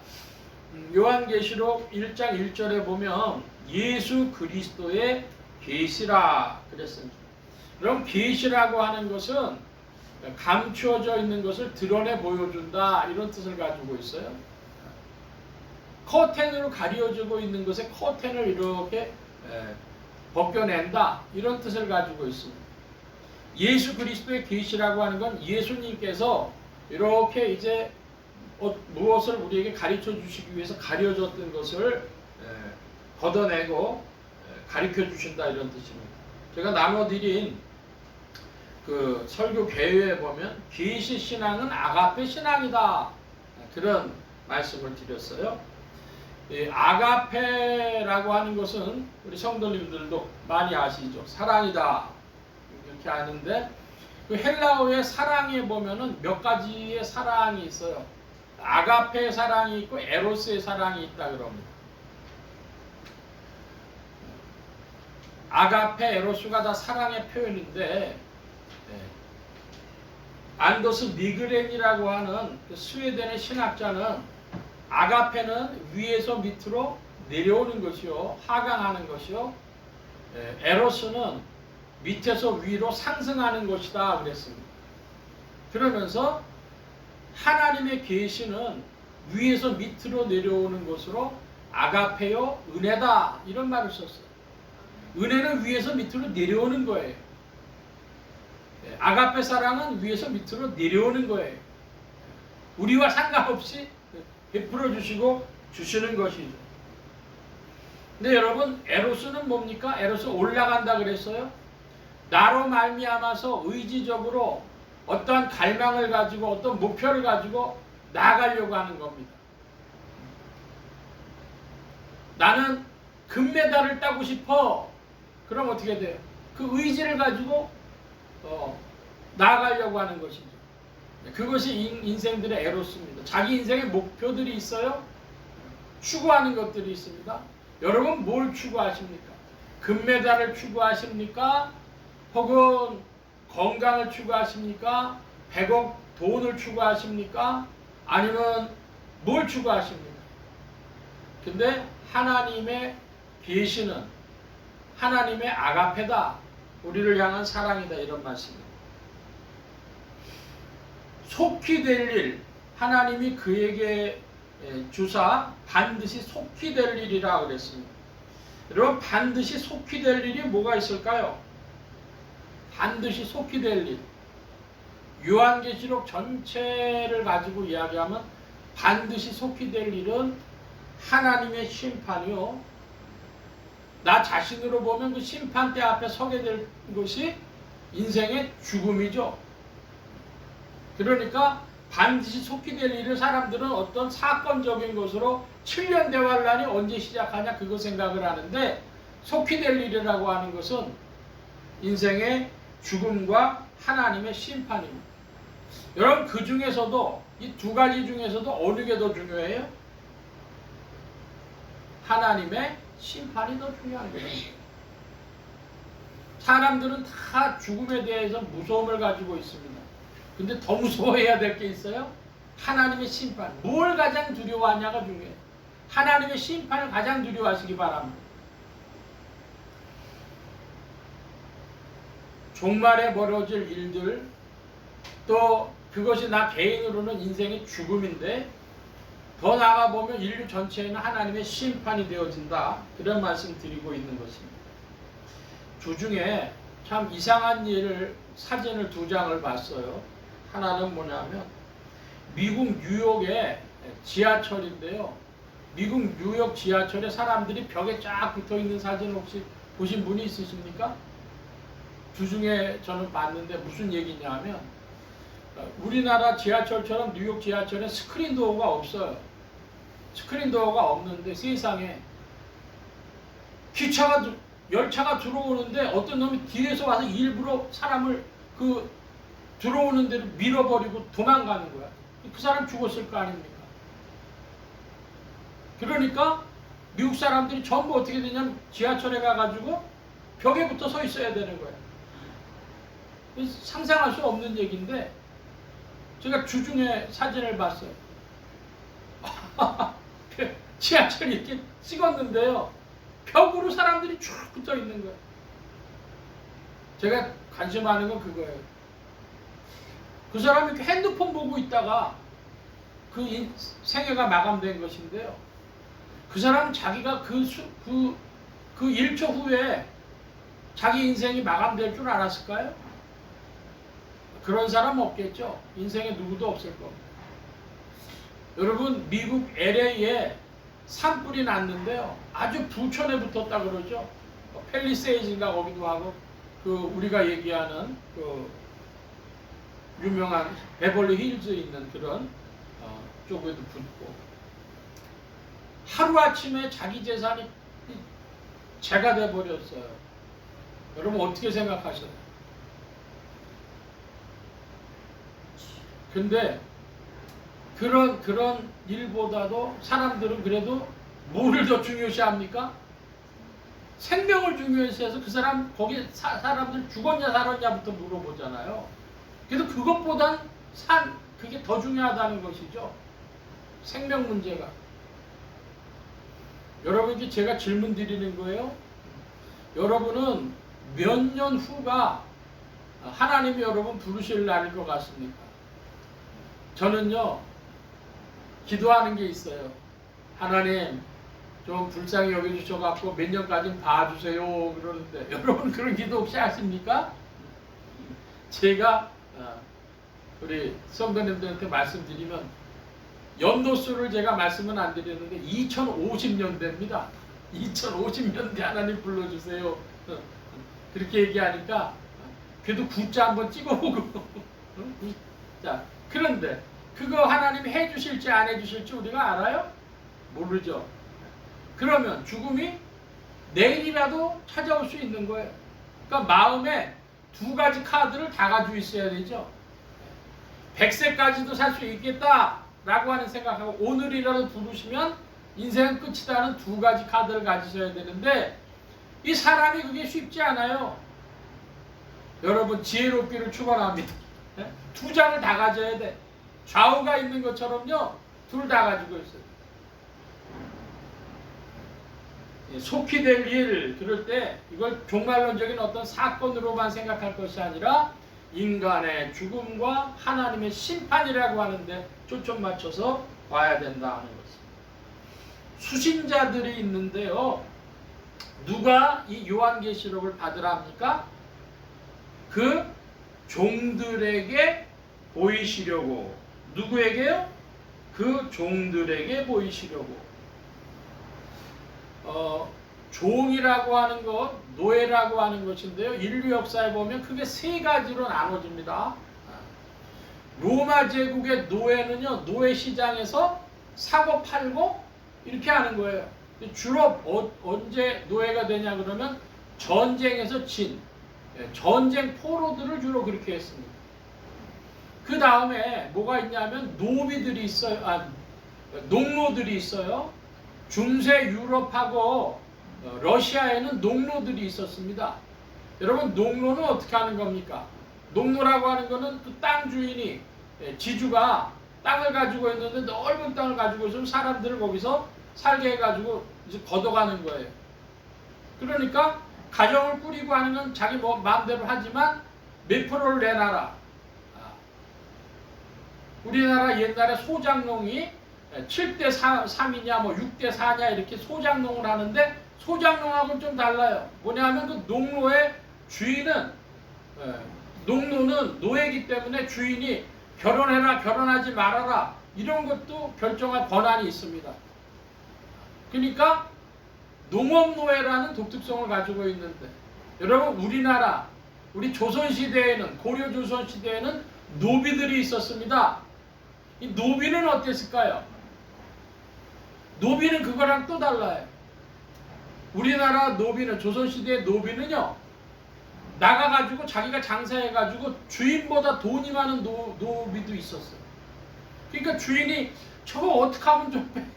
요한계시록 1장 1절에 보면 예수 그리스도의 계시라 그랬습니다. 그럼 계시라고 하는 것은 감추어져 있는 것을 드러내 보여준다 이런 뜻을 가지고 있어요. 커튼으로 가려지고 있는 것에 커튼을 이렇게 벗겨낸다, 이런 뜻을 가지고 있습니다. 예수 그리스도의 계시라고 하는 건 예수님께서 이렇게 이제 무엇을 우리에게 가르쳐 주시기 위해서 가려졌던 것을 걷어내고 가르쳐 주신다, 이런 뜻입니다. 제가 나눠드린 그 설교 개요에 보면 계시 신앙은 아가페 신앙이다, 그런 말씀을 드렸어요. 이 아가페라고 하는 것은 우리 성도님들도 많이 아시죠? 사랑이다, 이렇게 아는데, 그 헬라어의 사랑에 보면은 몇 가지의 사랑이 있어요. 아가페의 사랑이 있고 에로스의 사랑이 있다 그럽니다. 아가페, 에로스가 다 사랑의 표현인데, 안더스 니그렌이라고 하는 그 스웨덴의 신학자는 아가페는 위에서 밑으로 내려오는 것이요, 하강하는 것이요, 에로스는 밑에서 위로 상승하는 것이다 그랬습니다. 그러면서 하나님의 계시는 위에서 밑으로 내려오는 것으로 아가페요, 은혜다, 이런 말을 썼어요. 은혜는 위에서 밑으로 내려오는 거예요. 아가페 사랑은 위에서 밑으로 내려오는 거예요. 우리와 상관없이 베풀어 주시고 주시는 것이죠. 근데 여러분, 에로스는 뭡니까? 에로스 올라간다 그랬어요. 나로 말미암아서 의지적으로 어떠한 갈망을 가지고 어떤 목표를 가지고 나아가려고 하는 겁니다. 나는 금메달을 따고 싶어. 그럼 어떻게 돼요? 그 의지를 가지고 나아가려고 하는 것이죠. 그것이 인생들의 에로스입니다. 자기 인생의 목표들이 있어요. 추구하는 것들이 있습니다. 여러분 뭘 추구하십니까? 금메달을 추구하십니까? 혹은 건강을 추구하십니까? 100억 돈을 추구하십니까? 아니면 뭘 추구하십니까? 근데 하나님의 계시는 하나님의 아가페다, 우리를 향한 사랑이다, 이런 말씀입니다. 속히 될 일, 하나님이 그에게 주사 반드시 속히 될 일이라 그랬습니다. 여러분, 반드시 속히 될 일이 뭐가 있을까요? 반드시 속히 될 일. 요한계시록 전체를 가지고 이야기하면 반드시 속히 될 일은 하나님의 심판이요, 나 자신으로 보면 그 심판대 앞에 서게 될 것이 인생의 죽음이죠. 그러니까 반드시 속히 될 일을 사람들은 어떤 사건적인 것으로 7년 대환란이 언제 시작하냐, 그거 생각을 하는데, 속히 될 일이라고 하는 것은 인생의 죽음과 하나님의 심판입니다. 여러분, 그 중에서도 이 두 가지 중에서도 어느 게 더 중요해요? 하나님의 심판이 더 중요한 거예요. 사람들은 다 죽음에 대해서 무서움을 가지고 있습니다. 근데 더 무서워해야 될 게 있어요? 하나님의 심판. 뭘 가장 두려워하냐가 중요해요. 하나님의 심판을 가장 두려워하시기 바랍니다. 종말에 벌어질 일들, 또 그것이 나 개인으로는 인생의 죽음인데, 더 나아가보면 인류 전체에는 하나님의 심판이 되어진다, 그런 말씀 드리고 있는 것입니다. 주중에 참 이상한 일을, 사진을 두 장을 봤어요. 하나는 뭐냐면 미국 뉴욕의 지하철인데요, 미국 뉴욕 지하철에 사람들이 벽에 쫙 붙어있는 사진 혹시 보신 분이 있으십니까? 주중에 저는 봤는데 무슨 얘기냐면, 우리나라 지하철처럼 뉴욕 지하철에 스크린 도어가 없어요. 스크린 도어가 없는데 세상에 열차가 들어오는데 어떤 놈이 뒤에서 와서 일부러 사람을 그 들어오는 데로 밀어버리고 도망가는 거야. 그 사람 죽었을 거 아닙니까? 그러니까 미국 사람들이 전부 어떻게 되냐면 지하철에 가가지고 벽에 붙어 서 있어야 되는 거야. 상상할 수 없는 얘기인데, 제가 주중에 사진을 봤어요. 지하철이 이렇게 찍었는데요, 벽으로 사람들이 쭉 붙어 있는 거예요. 제가 관심하는 건 그거예요. 그 사람이 이렇게 핸드폰 보고 있다가 그 생애가 마감된 것인데요, 그 사람은 자기가 그 1초 후에 자기 인생이 마감될 줄 알았을까요? 그런 사람 없겠죠. 인생에 누구도 없을 겁니다. 여러분, 미국 LA에 산불이 났는데요. 아주 부촌에 붙었다 그러죠. 팰리세이즈인가 거기도 하고, 우리가 얘기하는 유명한 베벌리 힐즈 있는 그런 쪽에도 붙고, 하루아침에 자기 재산이 재가 돼버렸어요. 여러분 어떻게 생각하셔요? 근데 그런 일보다도 사람들은 그래도 뭐를 더 중요시합니까? 생명을 중요시해서 그 사람, 거기 사람들 죽었냐 살았냐부터 물어보잖아요. 그래도 그것보단 그게 더 중요하다는 것이죠. 생명 문제가. 여러분께 제가 질문 드리는 거예요. 여러분은 몇 년 후가 하나님이 여러분 부르실 날일 것 같습니까? 저는요, 기도하는 게 있어요. 하나님, 좀 불쌍히 여겨주셔갖고 몇 년까지 봐주세요. 그러는데, 여러분 그런 기도 혹시 하십니까? 제가 우리 성도님들한테 말씀드리면, 연도수를 제가 말씀은 안 드렸는데 2050년대입니다. 2050년대 하나님 불러주세요. 그렇게 얘기하니까 그래도 굿자 한번 찍어보고. 자, 그런데 그거 하나님이 해주실지 안 해주실지 우리가 알아요? 모르죠. 그러면 죽음이 내일이라도 찾아올 수 있는 거예요. 그러니까 마음에 두 가지 카드를 다 가지고 있어야 되죠. 100세까지도 살 수 있겠다 라고 하는 생각하고, 오늘이라도 부르시면 인생은 끝이다는 두 가지 카드를 가지셔야 되는데, 이 사람이 그게 쉽지 않아요. 여러분, 지혜롭기를 축원합니다. 두 장을 다 가져야 돼. 좌우가 있는 것처럼요, 둘 다 가지고 있어요. 속히 될 일, 그럴 때 이걸 종말론적인 어떤 사건으로만 생각할 것이 아니라 인간의 죽음과 하나님의 심판이라고 하는데 초점 맞춰서 봐야 된다 하는 것입니다. 수신자들이 있는데요, 누가 이 요한계시록을 받으라 합니까? 그 종들에게 보이시려고. 누구에게요? 그 종들에게 보이시려고. 종이라고 하는 것, 노예라고 하는 것인데요, 인류 역사에 보면 크게 세 가지로 나눠집니다. 로마 제국의 노예는요, 노예 시장에서 사고 팔고 이렇게 하는 거예요. 주로 언제 노예가 되냐 그러면 전쟁에서 전쟁 포로들을 주로 그렇게 했습니다. 그 다음에 뭐가 있냐면 노비들이 있어요. 농노들이 있어요. 중세 유럽하고 러시아에는 농노들이 있었습니다. 여러분, 농노는 어떻게 하는 겁니까? 농노라고 하는 거는 그 땅 주인이, 지주가 땅을 가지고 있는데 넓은 땅을 가지고 있으면 사람들을 거기서 살게 해가지고 이제 걷어가는 거예요. 그러니까 가정을 꾸리고 하는 건 자기 마음대로 하지만 몇 프로를 내놔라. 우리나라 옛날에 소장농이 7대 3이냐 6대 4냐 이렇게 소장농을 하는데, 소장농하고는 좀 달라요. 뭐냐면 그 농노의 주인은, 농노는 노예이기 때문에 주인이 결혼해라 결혼하지 말아라 이런 것도 결정할 권한이 있습니다. 그러니까 농업노예라는 독특성을 가지고 있는데, 여러분 우리나라, 우리 조선시대에는, 고려조선시대에는 노비들이 있었습니다. 이 노비는 어땠을까요? 노비는 그거랑 또 달라요. 우리나라 노비는, 조선시대의 노비는요, 나가가지고 자기가 장사해가지고 주인보다 돈이 많은 노비도 있었어요. 그러니까 주인이 저거 어떻게 하면 좀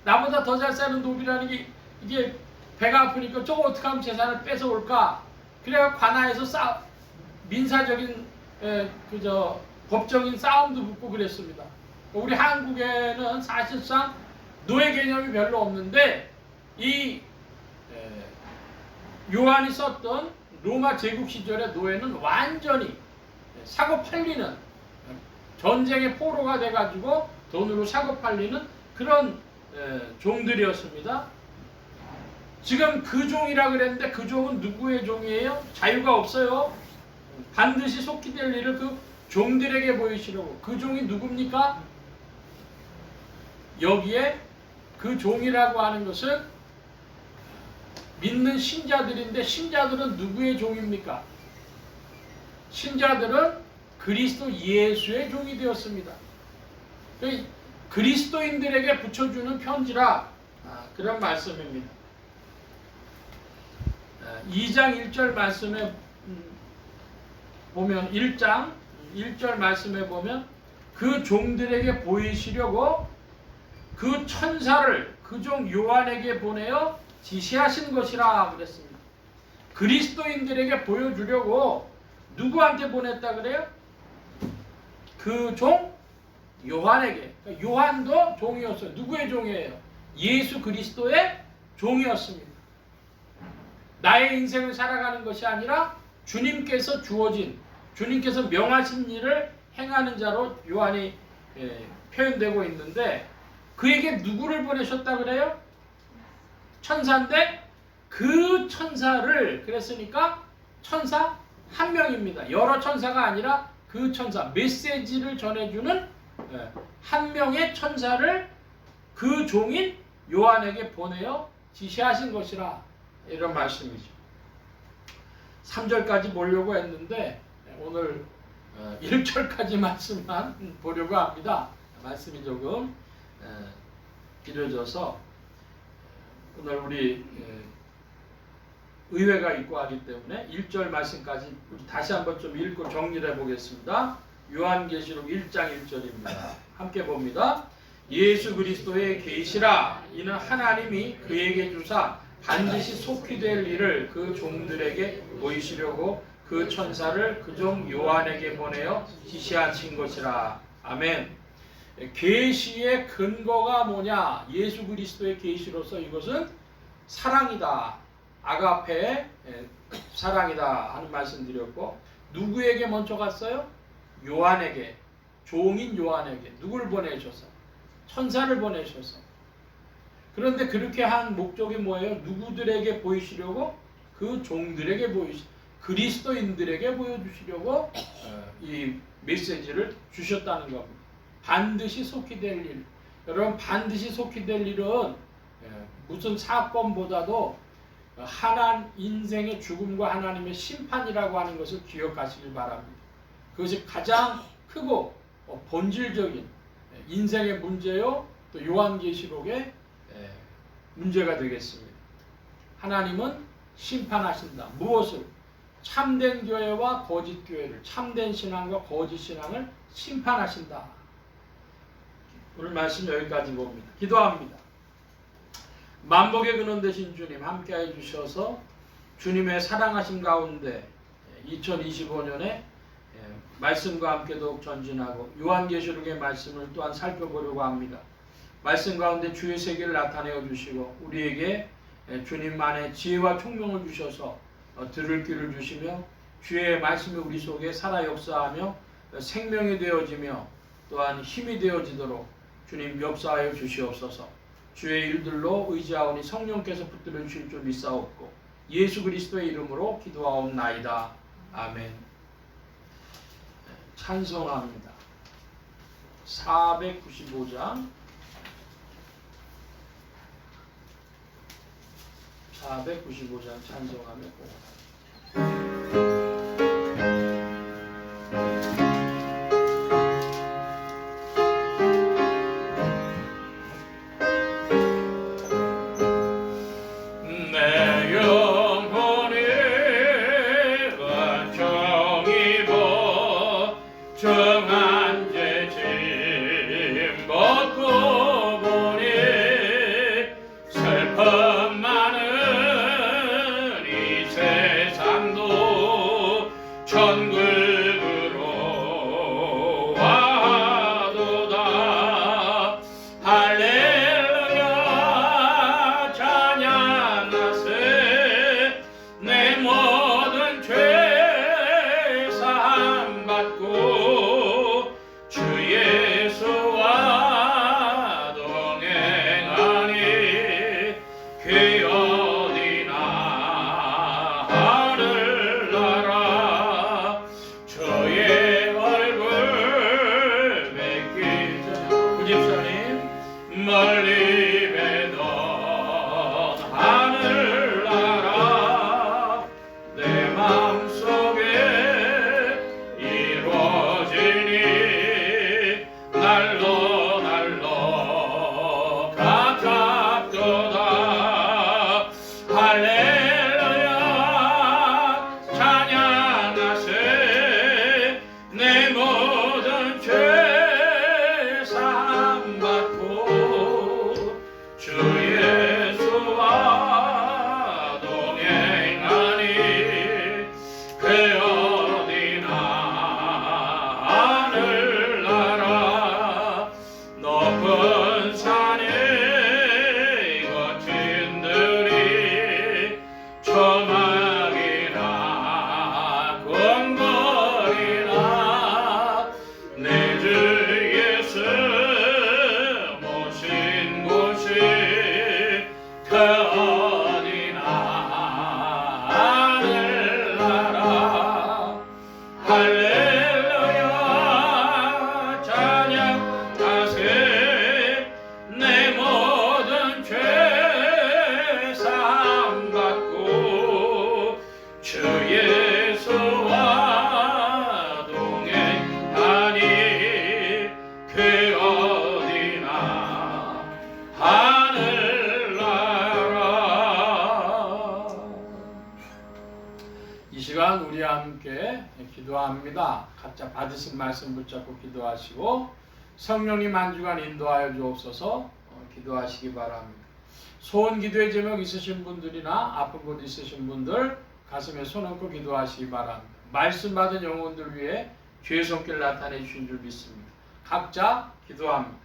나보다 더 잘 사는 노비라는 게, 이게 배가 아프니까 저거 어떻게 하면 재산을 뺏어올까? 그래야 관아에서 민사적인 법적인 싸움도 붙고 그랬습니다. 우리 한국에는 사실상 노예 개념이 별로 없는데, 이 요한이 썼던 로마 제국 시절의 노예는 완전히 사고 팔리는, 전쟁의 포로가 돼가지고 돈으로 사고 팔리는 그런 종들이었습니다. 지금 그 종이라 그랬는데 그 종은 누구의 종이에요? 자유가 없어요. 반드시 속히 될 일을 그 종들에게 보이시려고. 그 종이 누굽니까? 여기에 그 종이라고 하는 것은 믿는 신자들인데, 신자들은 누구의 종입니까? 신자들은 그리스도 예수의 종이 되었습니다. 그리스도인들에게 붙여주는 편지라 그런 말씀입니다. 2장 1절 말씀에 보면 1장 1절 말씀에 보면 그 종들에게 보이시려고 그 천사를 그 종 요한에게 보내어 지시하신 것이라 그랬습니다. 그리스도인들에게 보여주려고 누구한테 보냈다 그래요? 그 종 요한에게. 그러니까 요한도 종이었어요. 누구의 종이에요? 예수 그리스도의 종이었습니다. 나의 인생을 살아가는 것이 아니라 주님께서 주어진, 주님께서 명하신 일을 행하는 자로 요한이 표현되고 있는데, 그에게 누구를 보내셨다 그래요? 천사인데 그 천사를, 그랬으니까 천사 한 명입니다. 여러 천사가 아니라 그 천사, 메시지를 전해주는 한 명의 천사를 그 종인 요한에게 보내어 지시하신 것이라, 이런 말씀이죠. 3절까지 보려고 했는데 오늘 1절까지 말씀만 보려고 합니다. 말씀이 조금 길어져서 오늘 우리 의회가 있고 하기 때문에 1절 말씀까지 우리 다시 한번 좀 읽고 정리를 해보겠습니다. 요한계시록 1장 1절입니다. 함께 봅니다. 예수 그리스도의 계시라. 이는 하나님이 그에게 주사 반드시 속히 될 일을 그 종들에게 보이시려고 그 천사를 그 종 요한에게 보내어 지시하신 것이라. 아멘. 계시의 근거가 뭐냐? 예수 그리스도의 계시로서 이것은 사랑이다. 아가페의 사랑이다 하는 말씀 드렸고, 누구에게 먼저 갔어요? 요한에게, 종인 요한에게. 누굴 보내셔서? 천사를 보내셔서. 그런데 그렇게 한 목적이 뭐예요? 누구들에게 보이시려고? 그 종들에게 그리스도인들에게 보여주시려고 이 메시지를 주셨다는 겁니다. 반드시 속히 될 일. 여러분, 반드시 속히 될 일은 무슨 사건보다도 인생의 죽음과 하나님의 심판이라고 하는 것을 기억하시길 바랍니다. 그것이 가장 크고 본질적인 인생의 문제요, 또 요한계시록의 문제가 되겠습니다. 하나님은 심판하신다. 무엇을? 참된 교회와 거짓 교회를, 참된 신앙과 거짓 신앙을 심판하신다. 오늘 말씀 여기까지 봅니다. 기도합니다. 만복의 근원 되신 주님, 함께해 주셔서 주님의 사랑하심 가운데 2025년에 말씀과 함께 더욱 전진하고 요한계시록의 말씀을 또한 살펴보려고 합니다. 말씀 가운데 주의 세계를 나타내어 주시고 우리에게 주님만의 지혜와 총명을 주셔서 들을 귀를 주시며 주의 말씀이 우리 속에 살아 역사하며 생명이 되어지며 또한 힘이 되어지도록 주님 역사하여 주시옵소서. 주의 일들로 의지하오니 성령께서 붙들어 주실 줄 믿사옵고 예수 그리스도의 이름으로 기도하옵나이다. 아멘. 찬송합니다. 495장 495장 찬송하며 정한 죄짐 벗고 보니 슬픔 많은 이 세상도 주 예수와 동행하니 그 어디나 하늘나라. 이 시간 우리 함께 기도합니다. 각자 받으신 말씀 붙잡고 기도하시고 성령님 한 주간 인도하여 주옵소서. 기도하시기 바랍니다. 소원 기도의 제목 있으신 분들이나 아픈 곳 있으신 분들 가슴에 손 얹고 기도하시기 바랍니다. 말씀 받은 영혼들 위해 주의 손길 나타내 주신 줄 믿습니다. 각자 기도합니다.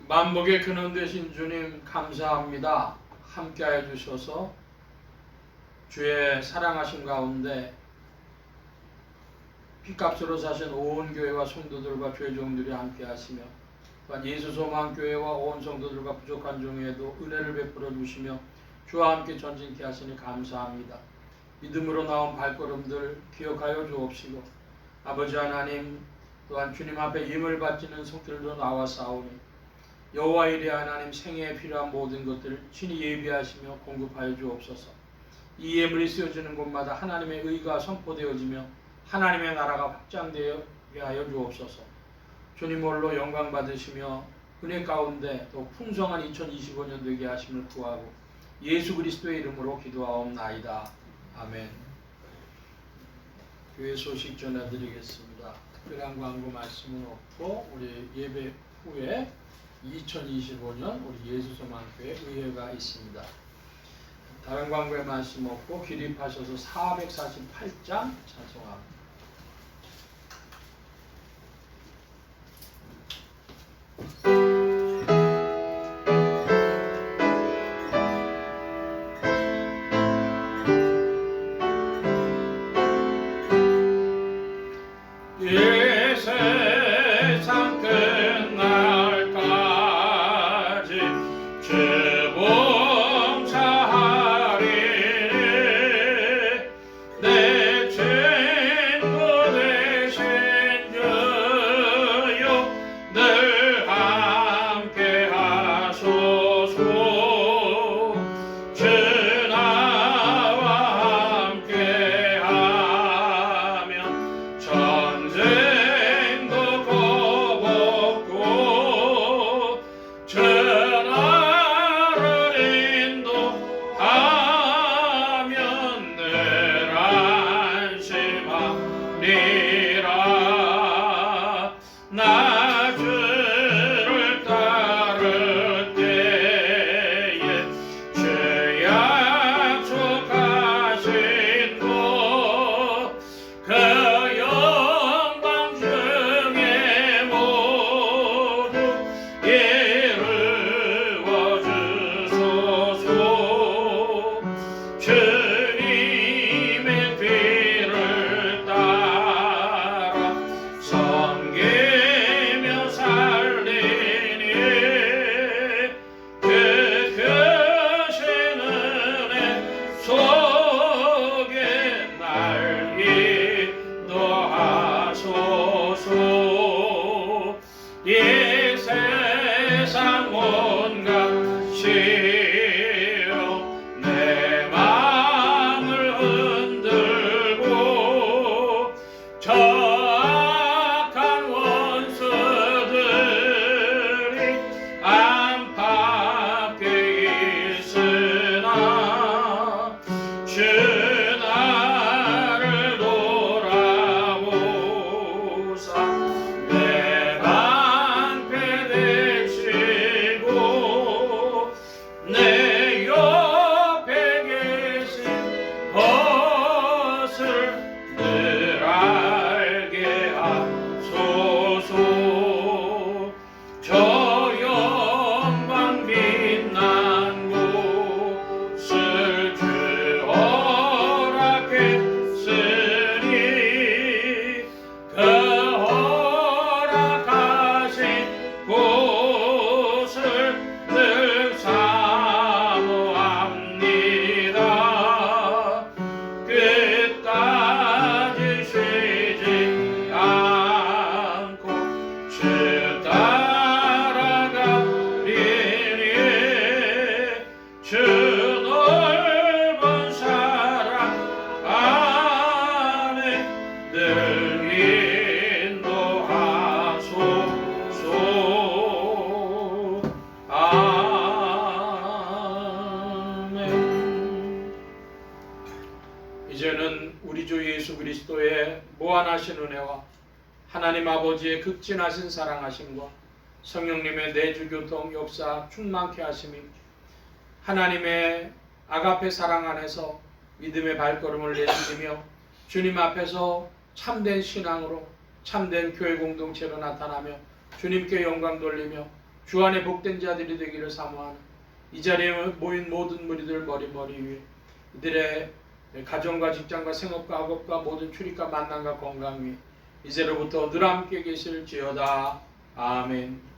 만복의 근원 되신 주님 감사합니다. 함께하여 주셔서 주의 사랑하신 가운데 피값으로 사신 온 교회와 성도들과 주의 종들이 함께하시며 또한 예수소망교회와 온 성도들과 부족한 종에도 은혜를 베풀어 주시며 주와 함께 전진케 하시니 감사합니다. 믿음으로 나온 발걸음들 기억하여 주옵시고 아버지 하나님 또한 주님 앞에 임을 바치는 손길로 나와사오니 여호와 이레 하나님 생애에 필요한 모든 것들을 친히 예비하시며 공급하여 주옵소서. 이 예물이 쓰여지는 곳마다 하나님의 의가 선포되어지며 하나님의 나라가 확장되게 하여 주옵소서. 주님 홀로 영광 받으시며 은혜 가운데 또 풍성한 2025년 되게 하심을 구하고 예수 그리스도의 이름으로 기도하옵나이다. 아멘. 교회 소식 전해드리겠습니다. 특별한 광고 말씀은 없고 우리 예배 후에 2025년 우리 예수소망교회 의회가 있습니다. 다른 광고에 말씀 없고 기립하셔서 448장 찬송합니다. 세상 끝날까지 주 봉사하리니 내 친구 되신 주요 늘 이제는 우리 주 예수 그리스도의 무한하신 은혜와 하나님 아버지의 극진하신 사랑하심과 성령님의 내주교통 역사 충만케 하심이 하나님의 아가페 사랑 안에서 믿음의 발걸음을 내딛으며 주님 앞에서 참된 신앙으로 참된 교회 공동체로 나타나며 주님께 영광 돌리며 주 안에 복된 자들이 되기를 사모하는 이 자리에 모인 모든 무리들 머리 위에 이들의 가정과 직장과 생업과 학업과 모든 출입과 만남과 건강 위에 이제로부터 늘 함께 계실지어다. 아멘.